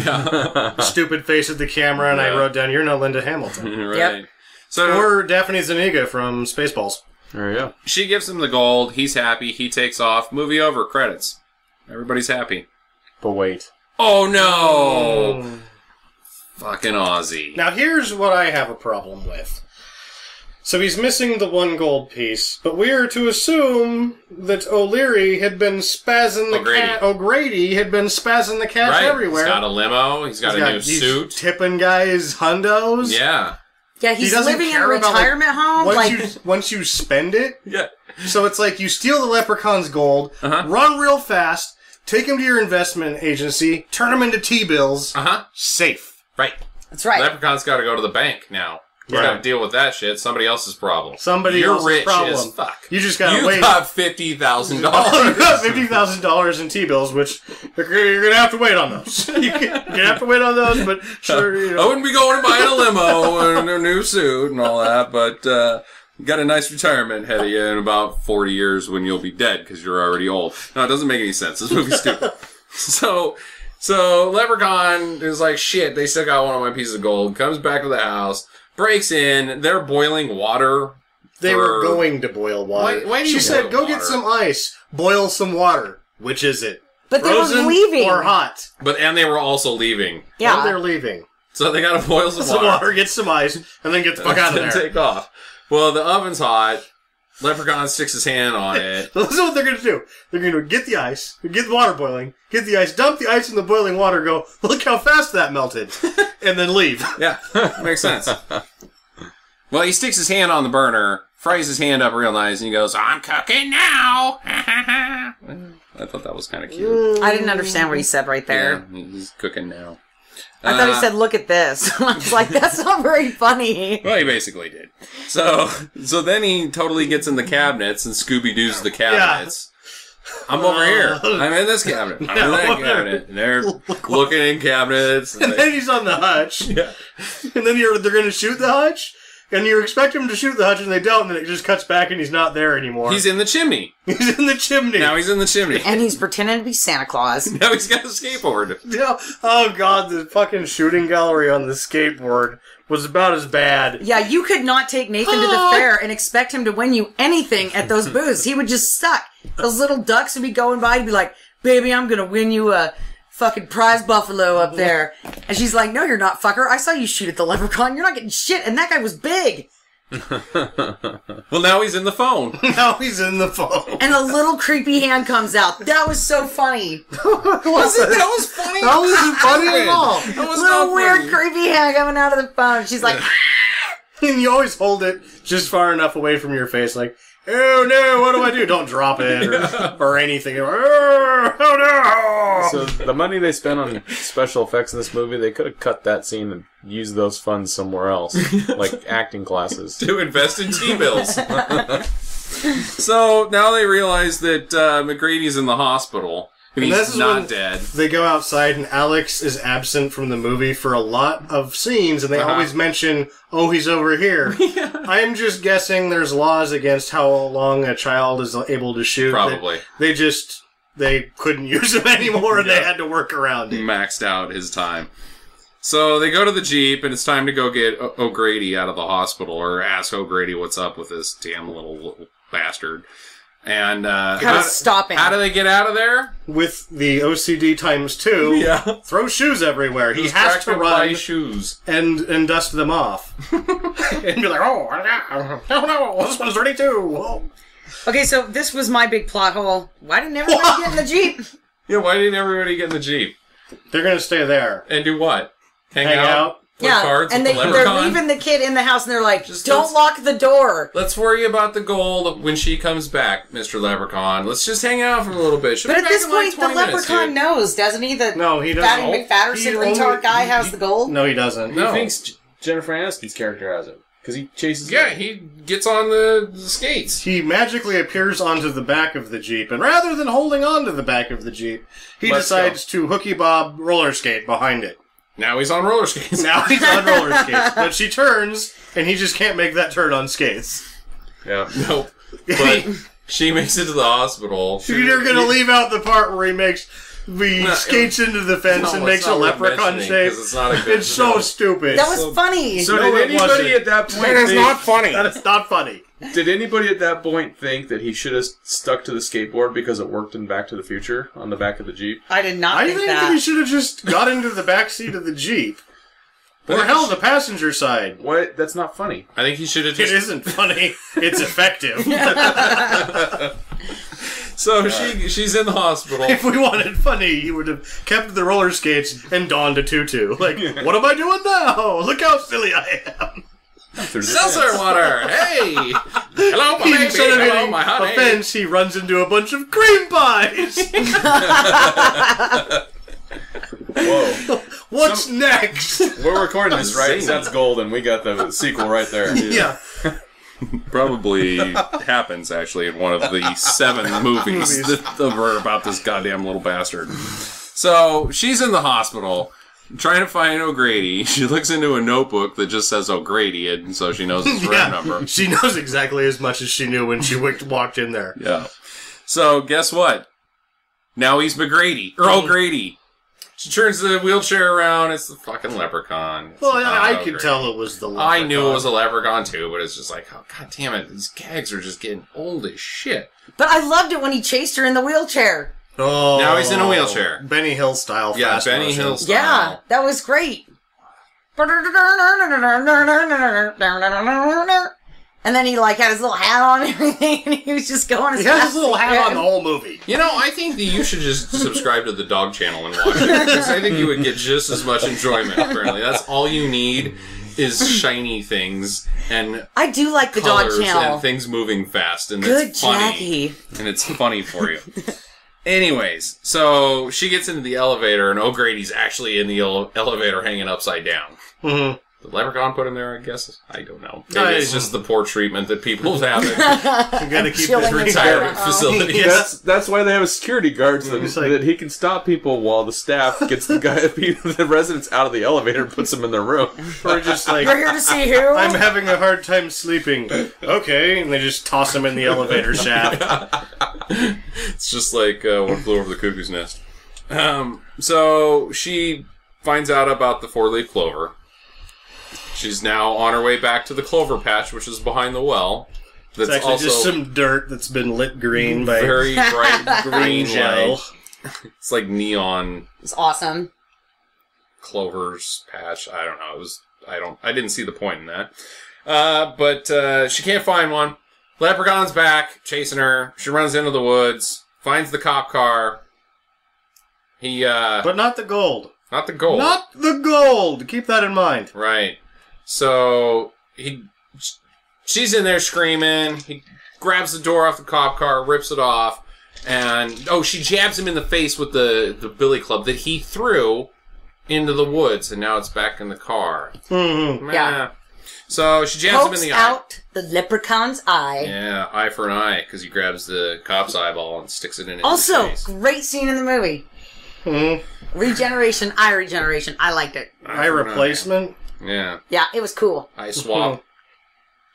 Speaker 1: Yeah.
Speaker 3: stupid face at the camera, and I
Speaker 1: Yeah.
Speaker 3: wrote down, you're no Linda Hamilton.
Speaker 1: Right.
Speaker 4: Yep.
Speaker 1: So
Speaker 3: Or Daphne Zuniga from Spaceballs.
Speaker 5: There you go.
Speaker 1: she gives him the gold. He's happy. He takes off. Movie over. Credits. Everybody's happy.
Speaker 5: But wait.
Speaker 1: Oh no! Fucking Aussie.
Speaker 3: Now here's what I have a problem with. So he's missing the one gold piece, but we are to assume that O'Leary had been spazzing the cat. O'Grady had been spazzing the cash
Speaker 1: Right.
Speaker 3: everywhere.
Speaker 1: He's got a limo. He's got a new
Speaker 3: he's
Speaker 1: suit.
Speaker 3: tipping guys hundos.
Speaker 1: Yeah.
Speaker 4: Yeah, he's
Speaker 3: He doesn't
Speaker 4: living in a
Speaker 3: care about,
Speaker 4: retirement home.
Speaker 3: Once you spend it,
Speaker 1: Yeah.
Speaker 3: so it's like you steal the leprechaun's gold, run real fast, take him to your investment agency, turn him into T-bills, safe.
Speaker 1: Right.
Speaker 4: that's right.
Speaker 1: Leprechaun's got to go to the bank now. He's
Speaker 3: Yeah.
Speaker 1: got to deal with that shit. Somebody else's problem.
Speaker 3: You're
Speaker 1: You're rich
Speaker 3: problem.
Speaker 1: as fuck.
Speaker 3: You just gotta
Speaker 1: You
Speaker 3: wait.
Speaker 1: got
Speaker 3: Oh,
Speaker 1: $50,000.
Speaker 3: you got $50,000 in T-bills, which you're gonna have to wait on those. You're gonna have to wait on those, but sure, you
Speaker 1: I
Speaker 3: know.
Speaker 1: wouldn't be going to buying a limo and a new suit and all that, but you got a nice retirement ahead of you in about 40 years when you'll be dead because you're already old. No, it doesn't make any sense. This movie's stupid. So Leprechaun is like, shit, they still got one of my pieces of gold. Comes back to the house, breaks in. They're boiling water.
Speaker 3: They were going to boil water.
Speaker 1: Why do
Speaker 3: she
Speaker 1: you
Speaker 3: said,
Speaker 1: boil
Speaker 3: "Go
Speaker 1: water?
Speaker 3: get some ice, boil some water." Which is it?
Speaker 4: But they were
Speaker 3: Frozen
Speaker 4: leaving.
Speaker 3: or hot?
Speaker 1: And they were also leaving.
Speaker 4: Yeah.
Speaker 3: Well, they're leaving.
Speaker 1: So they gotta boil some
Speaker 3: Some
Speaker 1: water.
Speaker 3: water, get some ice, and then get the fuck out of
Speaker 1: and
Speaker 3: there.
Speaker 1: take off. Well, the oven's hot. Leprechaun sticks his hand on it.
Speaker 3: Listen to what they're going to do. They're going to get the ice, get the water boiling, get the ice, dump the ice in the boiling water, go, look how fast that melted, and then leave.
Speaker 1: Yeah, makes sense. Well, he sticks his hand on the burner, fries his hand up real nice, and he goes, "I'm cooking now." I thought that was kind of cute.
Speaker 4: I didn't understand what he said right there.
Speaker 1: Yeah, he's cooking now.
Speaker 4: I thought he said, look at this. I was like, that's not very funny.
Speaker 1: Well, he basically did. So then he totally gets in the cabinets and Scooby-Doo's the cabinets. I'm over here. I'm in this cabinet. I'm in that cabinet. And they're looking in cabinets.
Speaker 3: And then he's on the hutch.
Speaker 1: Yeah.
Speaker 3: And then they're going to shoot the hutch. And you expect him to shoot the hutch, and they don't, and then it just cuts back, and he's not there anymore.
Speaker 1: He's in the chimney.
Speaker 3: He's in the chimney.
Speaker 1: Now he's in the chimney.
Speaker 4: And he's pretending to be Santa Claus.
Speaker 1: Now he's got a skateboard.
Speaker 3: Yeah. Oh, God, the fucking shooting gallery on the skateboard was about as bad.
Speaker 4: Yeah, you could not take Nathan to the fair and expect him to win you anything at those booths. He would just suck. Those little ducks would be going by and be like, "Baby, I'm gonna win you a fucking prize buffalo up there." And she's like, "No, you're not, fucker. I saw you shoot at the leprechaun. You're not getting shit." And that guy was big.
Speaker 1: Well, now he's in the phone.
Speaker 3: Now he's in the phone.
Speaker 4: And a little creepy hand comes out. That was so funny.
Speaker 1: That was funny.
Speaker 3: That wasn't funny at all.
Speaker 1: That was
Speaker 4: Little
Speaker 1: not
Speaker 4: weird
Speaker 1: funny.
Speaker 4: creepy hand coming out of the phone. She's like,
Speaker 3: And you always hold it just far enough away from your face, like, oh no, what do I do? Don't drop it or anything. Oh no!
Speaker 5: So the money they spent on special effects in this movie, they could have cut that scene and used those funds somewhere else, like acting classes.
Speaker 1: To invest in T-bills. So now they realize that McGrady's in the hospital. And
Speaker 3: And this
Speaker 1: he's
Speaker 3: is
Speaker 1: not
Speaker 3: when
Speaker 1: dead.
Speaker 3: They go outside and Alex is absent from the movie for a lot of scenes and they always mention, oh, he's over here. I'm just guessing there's laws against how long a child is able to shoot.
Speaker 1: Probably.
Speaker 3: They couldn't use him anymore and they had to work around it.
Speaker 1: Maxed out his time. So they go to the Jeep, and it's time to go get O'Grady out of the hospital, or ask O'Grady what's up with this damn little bastard. And
Speaker 4: gotta stop him.
Speaker 1: How do they get out of there?
Speaker 3: With the OCD times 2, throw shoes everywhere. He has to run
Speaker 1: shoes
Speaker 3: and dust them off. And be like, oh no, this one's ready too. Oh.
Speaker 4: okay, so this was my big plot hole. Why didn't everybody get in the Jeep?
Speaker 1: Yeah, why didn't everybody get in the Jeep?
Speaker 3: They're going to stay there.
Speaker 1: And do what? Hang
Speaker 3: Hang
Speaker 1: out?
Speaker 3: out.
Speaker 1: Play
Speaker 4: Yeah,
Speaker 1: cards
Speaker 4: and
Speaker 1: with the
Speaker 4: they're
Speaker 1: Leprechaun?
Speaker 4: leaving the kid in the house, and they're like,
Speaker 1: Just
Speaker 4: don't
Speaker 1: let's-
Speaker 4: lock the door.
Speaker 1: Let's worry about the gold when she comes back, Mr. Leprechaun. Let's just hang out for a little bit. She'll
Speaker 4: But
Speaker 1: be
Speaker 4: at
Speaker 1: back
Speaker 4: this
Speaker 1: in like
Speaker 4: point, the
Speaker 1: 20 minutes,
Speaker 4: leprechaun
Speaker 1: dude.
Speaker 4: knows, doesn't he? The
Speaker 3: No, he doesn't.
Speaker 4: Fatty McFatterson retard guy has the gold.
Speaker 3: No, he doesn't.
Speaker 1: No.
Speaker 5: He thinks Jennifer Aniston's character has it. Because he chases
Speaker 1: Yeah,
Speaker 5: her.
Speaker 1: he gets on the skates.
Speaker 3: He magically appears onto the back of the Jeep, and rather than holding on to the back of the Jeep, he
Speaker 1: Let's
Speaker 3: decides to hooky bob roller skate behind it.
Speaker 1: Now he's on roller skates.
Speaker 3: Now he's on roller skates, but she turns, and he just can't make that turn on skates.
Speaker 5: Yeah.
Speaker 1: Nope. But she makes it to the hospital.
Speaker 3: You're going to leave out the part where he skates into the fence and makes a leprechaun shape.
Speaker 1: It's not a good
Speaker 3: It's so stupid.
Speaker 4: That was funny.
Speaker 5: So
Speaker 3: No,
Speaker 5: did
Speaker 3: it wasn't.
Speaker 5: anybody at that point
Speaker 1: That is
Speaker 5: think,
Speaker 1: not funny.
Speaker 3: That is not funny.
Speaker 5: Did anybody at that point think that he should have stuck to the skateboard because it worked in Back to the Future on the back of the Jeep?
Speaker 4: I did not
Speaker 3: I
Speaker 4: think
Speaker 3: think
Speaker 4: that.
Speaker 3: he should have just got into the back seat of the Jeep. Or hell, the passenger side.
Speaker 5: What? That's not funny.
Speaker 1: I think he should have
Speaker 3: It
Speaker 1: just...
Speaker 3: isn't funny. It's effective.
Speaker 1: So she's in the hospital.
Speaker 3: If we wanted funny, he would have kept the roller skates and donned a tutu. Like, what am I doing now? Look how silly I am.
Speaker 1: Seltzer water! Hey! Hello, my baby!
Speaker 3: Instead of
Speaker 1: Hello,
Speaker 3: hitting
Speaker 1: my honey!
Speaker 3: a fence, he runs into a bunch of cream pies.
Speaker 5: Whoa.
Speaker 3: What's next?
Speaker 5: We're recording this, right?
Speaker 1: Insane.
Speaker 5: That's golden. We got the sequel right there.
Speaker 3: Yeah.
Speaker 1: Probably happens, actually, in one of the 7 movies that are about this goddamn little bastard. So, she's in the hospital, trying to find O'Grady. She looks into a notebook that just says O'Grady, and so she knows his phone number.
Speaker 3: She knows exactly as much as she knew when she walked in there.
Speaker 1: Yeah. So, guess what? Now he's McGrady. Or O'Grady. She turns the wheelchair around. It's the fucking leprechaun. It's
Speaker 3: Well,
Speaker 1: not
Speaker 3: I could
Speaker 1: O'Grady.
Speaker 3: tell it was the leprechaun.
Speaker 1: I knew it was a leprechaun too, but it's just like, oh, god damn it, these gags are just getting old as shit.
Speaker 4: But I loved it when he chased her in the wheelchair.
Speaker 3: Oh.
Speaker 1: Now he's in a wheelchair.
Speaker 3: Benny Hill style.
Speaker 1: Yeah,
Speaker 3: fast
Speaker 1: Benny
Speaker 3: motion.
Speaker 1: Hill style.
Speaker 4: Yeah, that was great. And then he like had his little hat on and everything, and he was just going as
Speaker 3: He has
Speaker 4: fast
Speaker 3: his little
Speaker 4: as he
Speaker 3: hat on
Speaker 4: could.
Speaker 3: the whole movie.
Speaker 1: You know, I think that you should just subscribe to the Dog Channel and watch it, because I think you would get just as much enjoyment, apparently. That's all you need is shiny things and
Speaker 4: I do like the Dog
Speaker 1: colors
Speaker 4: Channel.
Speaker 1: and things moving fast, and
Speaker 4: Good
Speaker 1: it's funny.
Speaker 4: Jackie.
Speaker 1: And it's funny for you. Anyways, so she gets into the elevator, and O'Grady's actually in the elevator hanging upside down.
Speaker 3: Mm-hmm.
Speaker 1: The leprechaun put him there, I guess? I don't know.
Speaker 3: No,
Speaker 1: Maybe it's just the poor treatment that people have in
Speaker 3: You gotta keep
Speaker 4: Chilling
Speaker 3: the
Speaker 1: retirement
Speaker 4: Uh-oh.
Speaker 1: facilities.
Speaker 5: That's why they have a security guard so
Speaker 3: It's
Speaker 5: that,
Speaker 3: like-
Speaker 5: that he can stop people while the staff gets the residents out of the elevator and puts them in their room.
Speaker 3: Or just like,
Speaker 4: You're here to see who?
Speaker 3: I'm having a hard time sleeping. Okay, and they just toss him in the elevator shaft.
Speaker 1: It's just like One Flew Over the Cuckoo's Nest. So she finds out about the 4-leaf clover. She's now on her way back to the clover patch, which is behind the well. That's
Speaker 3: It's actually
Speaker 1: also
Speaker 3: just some dirt that's been lit green by
Speaker 1: very bright green
Speaker 3: gel.
Speaker 1: light. It's like neon
Speaker 4: It's awesome.
Speaker 1: clovers patch. I don't know. I didn't see the point in that. But she can't find one. Leprechaun's back, chasing her. She runs into the woods, finds the cop car.
Speaker 3: But not the gold.
Speaker 1: Not the gold.
Speaker 3: Not the gold! Keep that in mind.
Speaker 1: Right. So, she's in there screaming. He grabs the door off the cop car, rips it off, and, she jabs him in the face with the billy club that he threw into the woods, and now it's back in the car.
Speaker 3: Mm-hmm.
Speaker 4: Yeah.
Speaker 1: So, she jabs him in the eye.
Speaker 4: out the leprechaun's eye.
Speaker 1: Yeah, eye for an eye, because he grabs the cop's eyeball and sticks it in his
Speaker 4: Also,
Speaker 1: face.
Speaker 4: great scene in the movie.
Speaker 3: Mm-hmm.
Speaker 4: Regeneration, eye regeneration. I liked it.
Speaker 3: Eye replacement?
Speaker 1: Yeah.
Speaker 4: Yeah, it was cool.
Speaker 1: Eye swap.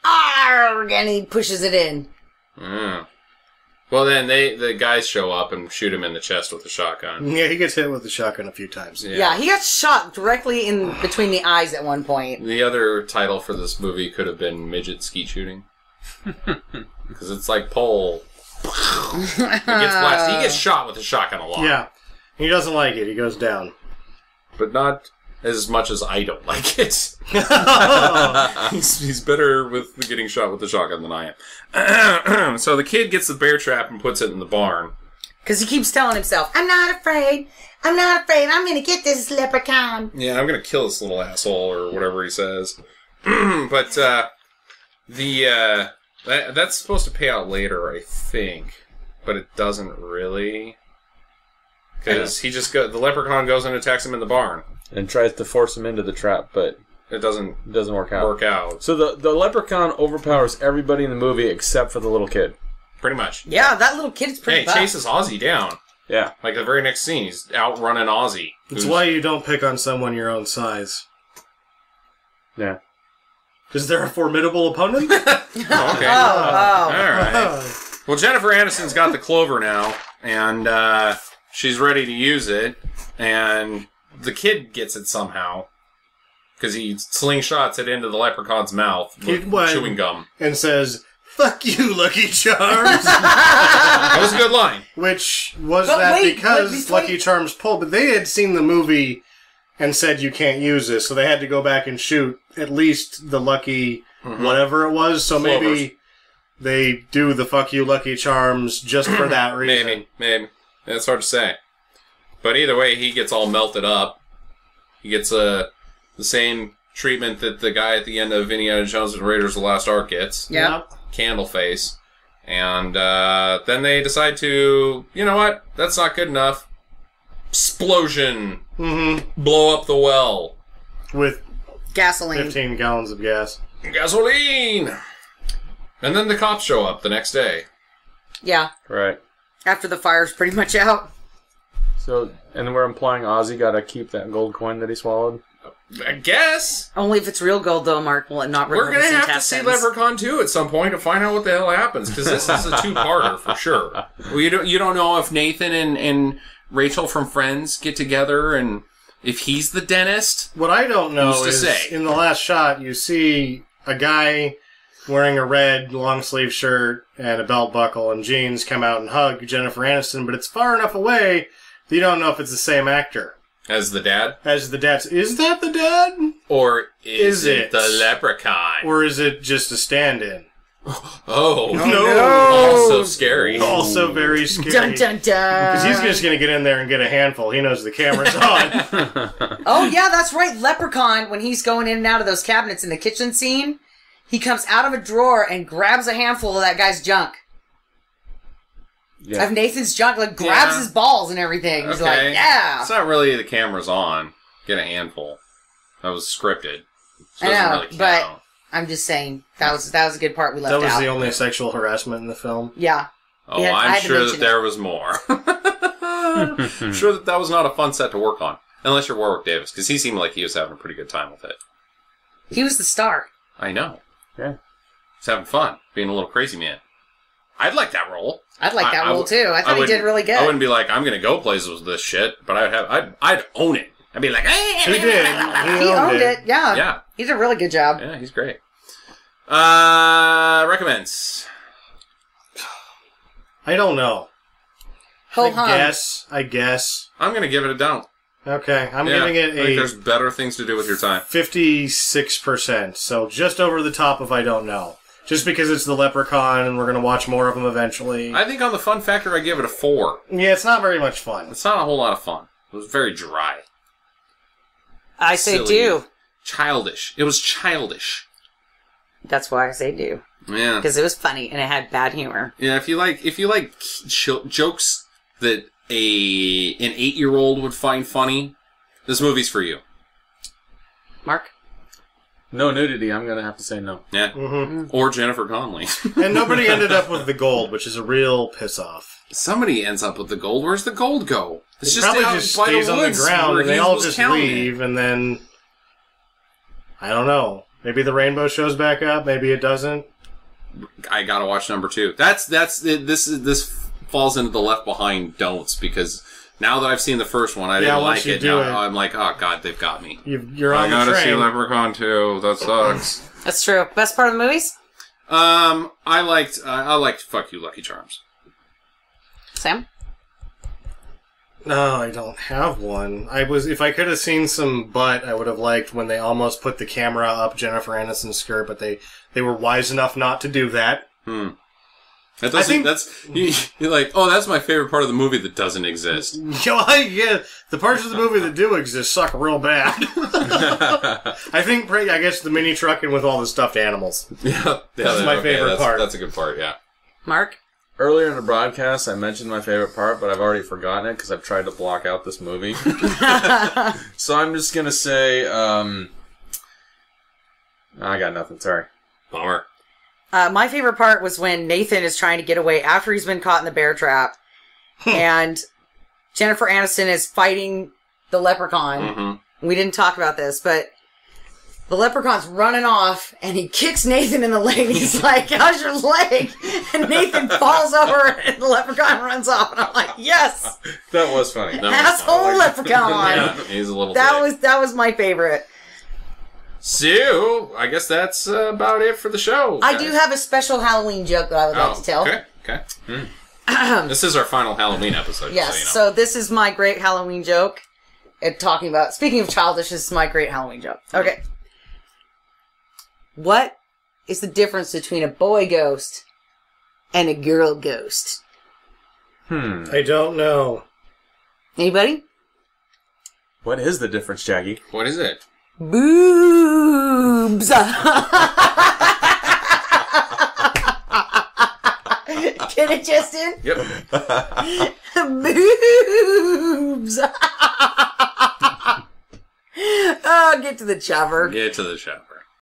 Speaker 4: Arrgh, and he pushes it in.
Speaker 1: Yeah. Well, then the guys show up and shoot him in the chest with a shotgun.
Speaker 3: Yeah, he gets hit with the shotgun a few times.
Speaker 4: Yeah, he got shot directly in between the eyes at one point.
Speaker 1: The other title for this movie could have been Midget Skeet Shooting. Because it's like pole. He gets blasted. He gets shot with a shotgun a lot.
Speaker 3: Yeah. He doesn't like it. He goes down.
Speaker 1: But not as much as I don't like it. He's better with getting shot with the shotgun than I am. So the kid gets the bear trap and puts it in the barn.
Speaker 4: Because he keeps telling himself, I'm not afraid. I'm not afraid. I'm going to get this leprechaun.
Speaker 1: Yeah, I'm going to kill this little asshole or whatever he says. But that's supposed to pay out later, I think. But it doesn't really. Because the leprechaun goes and attacks him in the barn.
Speaker 5: And tries to force him into the trap, but
Speaker 1: it doesn't
Speaker 5: work out.
Speaker 1: So
Speaker 5: So the leprechaun overpowers everybody in the movie except for the little kid.
Speaker 1: pretty much.
Speaker 4: Yeah, that little kid's pretty buff.
Speaker 1: chases Ozzy down.
Speaker 5: Yeah.
Speaker 1: Like the very next scene, he's outrunning Ozzy.
Speaker 3: That's why you don't pick on someone your own size.
Speaker 5: Yeah.
Speaker 3: Is there a formidable opponent?
Speaker 1: Oh, okay. All right. Well, Jennifer Aniston's got the clover now, and she's ready to use it, and the kid gets it somehow. Because he slingshots it into the leprechaun's mouth with chewing gum.
Speaker 3: And says, "Fuck you, Lucky Charms."
Speaker 1: That was a good line.
Speaker 3: Which was because Lucky Charms pulled, but they had seen the movie and said you can't use this, so they had to go back and shoot at least the Lucky whatever it was. So maybe they do the "Fuck you, Lucky Charms" just for that reason.
Speaker 1: Maybe. That's hard to say. But either way, he gets all melted up. He gets the same treatment that the guy at the end of Indiana Jones and Raiders of the Lost Ark gets.
Speaker 4: Yeah.
Speaker 1: Candle face. And then they decide to, you know what? That's not good enough. Explosion. Blow up the well.
Speaker 3: With
Speaker 4: gasoline.
Speaker 3: 15 gallons of gas.
Speaker 1: Gasoline! And then the cops show up the next day.
Speaker 4: Yeah.
Speaker 5: Right.
Speaker 4: After the fire's pretty much out.
Speaker 5: So, and we're implying Ozzy got to keep that gold coin that he swallowed?
Speaker 1: I guess.
Speaker 4: Only if it's real gold, though, Mark. Will it not
Speaker 1: We're going to have to see
Speaker 4: intestines?
Speaker 1: Leprechaun 2 at some point to find out what the hell happens, because this is a two-parter for sure. Well, you don't know if Nathan and Rachel from Friends get together and if he's the dentist.
Speaker 3: What I don't know is, in the last shot, you see a guy wearing a red long-sleeve shirt and a belt buckle and jeans come out and hug Jennifer Aniston, but it's far enough away that you don't know if it's the same actor.
Speaker 1: As the dad?
Speaker 3: As the dad. Is that the dad?
Speaker 1: Or is it the leprechaun?
Speaker 3: Or is it just a stand-in?
Speaker 1: Oh.
Speaker 3: No.
Speaker 1: Also scary.
Speaker 3: Also very scary.
Speaker 4: Dun, dun, dun.
Speaker 3: Because he's just going to get in there and get a handful. He knows the camera's on.
Speaker 4: Oh, yeah, that's right. Leprechaun, when he's going in and out of those cabinets in the kitchen scene, he comes out of a drawer and grabs a handful of that guy's junk.
Speaker 5: Yeah.
Speaker 4: Of Nathan's junk, like, grabs his balls and everything. He's like, yeah.
Speaker 1: It's not really the camera's on. Get a handful. That was scripted. So
Speaker 4: I know,
Speaker 1: really count.
Speaker 4: but I'm just saying, that was a good part we left out.
Speaker 3: That was the only sexual harassment in the film.
Speaker 4: Yeah.
Speaker 1: Oh,
Speaker 4: Yeah, I
Speaker 1: I'm
Speaker 4: had to
Speaker 1: sure
Speaker 4: mention
Speaker 1: that there was more. I'm sure that was not a fun set to work on. Unless you're Warwick Davis, because he seemed like he was having a pretty good time with it.
Speaker 4: He was the star.
Speaker 1: I know.
Speaker 5: Yeah.
Speaker 1: He's having fun, being a little crazy man. I'd like that role.
Speaker 4: I'd like that role, too. I thought he did really good.
Speaker 1: I wouldn't be like, I'm going to go places with this shit, but I'd own it. I'd be like, hey!
Speaker 3: He did.
Speaker 4: He owned it. Yeah.
Speaker 1: Yeah.
Speaker 4: He did a really good job.
Speaker 1: Yeah, he's great. Recommends.
Speaker 3: I don't know.
Speaker 4: Ho hum.
Speaker 3: I guess.
Speaker 1: I'm going to give it a don't.
Speaker 3: Okay, I'm
Speaker 1: Yeah,
Speaker 3: giving it
Speaker 1: I think
Speaker 3: a
Speaker 1: there's better things to do with your time.
Speaker 3: 56%. So just over the top of I don't know. Just because it's the Leprechaun and we're going to watch more of them eventually.
Speaker 1: I think on the fun factor, I give it a 4.
Speaker 3: Yeah, it's not very much fun.
Speaker 1: It's not a whole lot of fun. It was very dry.
Speaker 4: I say
Speaker 1: Silly.
Speaker 4: do.
Speaker 1: Childish. It was childish.
Speaker 4: That's why I say do.
Speaker 1: Yeah.
Speaker 4: Because it was funny and it had bad humor.
Speaker 1: Yeah, if you like jokes that an 8-year-old would find funny, this movie's for you.
Speaker 4: Mark?
Speaker 5: No nudity. I'm gonna have to say no.
Speaker 1: Yeah.
Speaker 3: Mm-hmm.
Speaker 1: Or Jennifer Connelly.
Speaker 3: And nobody ended up with the gold, which is a real piss-off.
Speaker 1: Somebody ends up with the gold. Where's the gold go? It's
Speaker 3: It probably
Speaker 1: out
Speaker 3: just
Speaker 1: by
Speaker 3: stays on the
Speaker 1: woods
Speaker 3: ground
Speaker 1: where
Speaker 3: and they
Speaker 1: he
Speaker 3: all
Speaker 1: was
Speaker 3: just
Speaker 1: counting it.
Speaker 3: leave and then... I don't know. Maybe the rainbow shows back up. Maybe it doesn't.
Speaker 1: I gotta watch number 2. This falls into the Left Behind don'ts because now that I've seen the first one, I didn't
Speaker 3: once
Speaker 1: like
Speaker 3: you
Speaker 1: it.
Speaker 3: do
Speaker 1: Now
Speaker 3: it-
Speaker 1: I'm like, oh god, they've got me.
Speaker 3: You're on the train.
Speaker 1: Leprechaun 2. That sucks.
Speaker 4: That's true. Best part of the movies?
Speaker 1: I liked Fuck You, Lucky Charms.
Speaker 4: Sam?
Speaker 3: No, I don't have one. If I could have seen some butt, I would have liked when they almost put the camera up Jennifer Aniston's skirt, but they were wise enough not to do that.
Speaker 1: That doesn't, you're like, oh, that's my favorite part of the movie that doesn't exist.
Speaker 3: Yeah, the parts of the movie that do exist suck real bad. I guess the mini trucking with all the stuffed animals. That's my favorite part.
Speaker 1: That's a good part, yeah.
Speaker 4: Mark?
Speaker 5: Earlier in the broadcast, I mentioned my favorite part, but I've already forgotten it because I've tried to block out this movie. So I'm just gonna say, I got nothing. Sorry.
Speaker 1: Bummer.
Speaker 4: My favorite part was when Nathan is trying to get away after he's been caught in the bear trap. And Jennifer Aniston is fighting the leprechaun.
Speaker 1: Mm-hmm.
Speaker 4: We didn't talk about this, but the leprechaun's running off and he kicks Nathan in the leg. He's like, how's your leg? And Nathan falls over and the leprechaun runs off. And I'm like, yes!
Speaker 5: That was funny.
Speaker 4: Asshole leprechaun!
Speaker 1: Yeah, he's a little
Speaker 4: That
Speaker 1: dick.
Speaker 4: was my favorite.
Speaker 1: So, I guess that's about it for the show.
Speaker 4: I do have a special Halloween joke that I would like to tell.
Speaker 1: Okay. This is our final Halloween episode.
Speaker 4: Yes,
Speaker 1: just so you know.
Speaker 4: so this is my great Halloween joke. Speaking of childish, this is my great Halloween joke. Okay. What is the difference between a boy ghost and a girl ghost?
Speaker 3: I don't know.
Speaker 4: Anybody?
Speaker 5: What is the difference, Jackie?
Speaker 1: What is it?
Speaker 4: Boobs! Get it, Justin?
Speaker 1: Yep.
Speaker 4: Boobs! Oh, get to the chopper.
Speaker 1: Get to the chopper.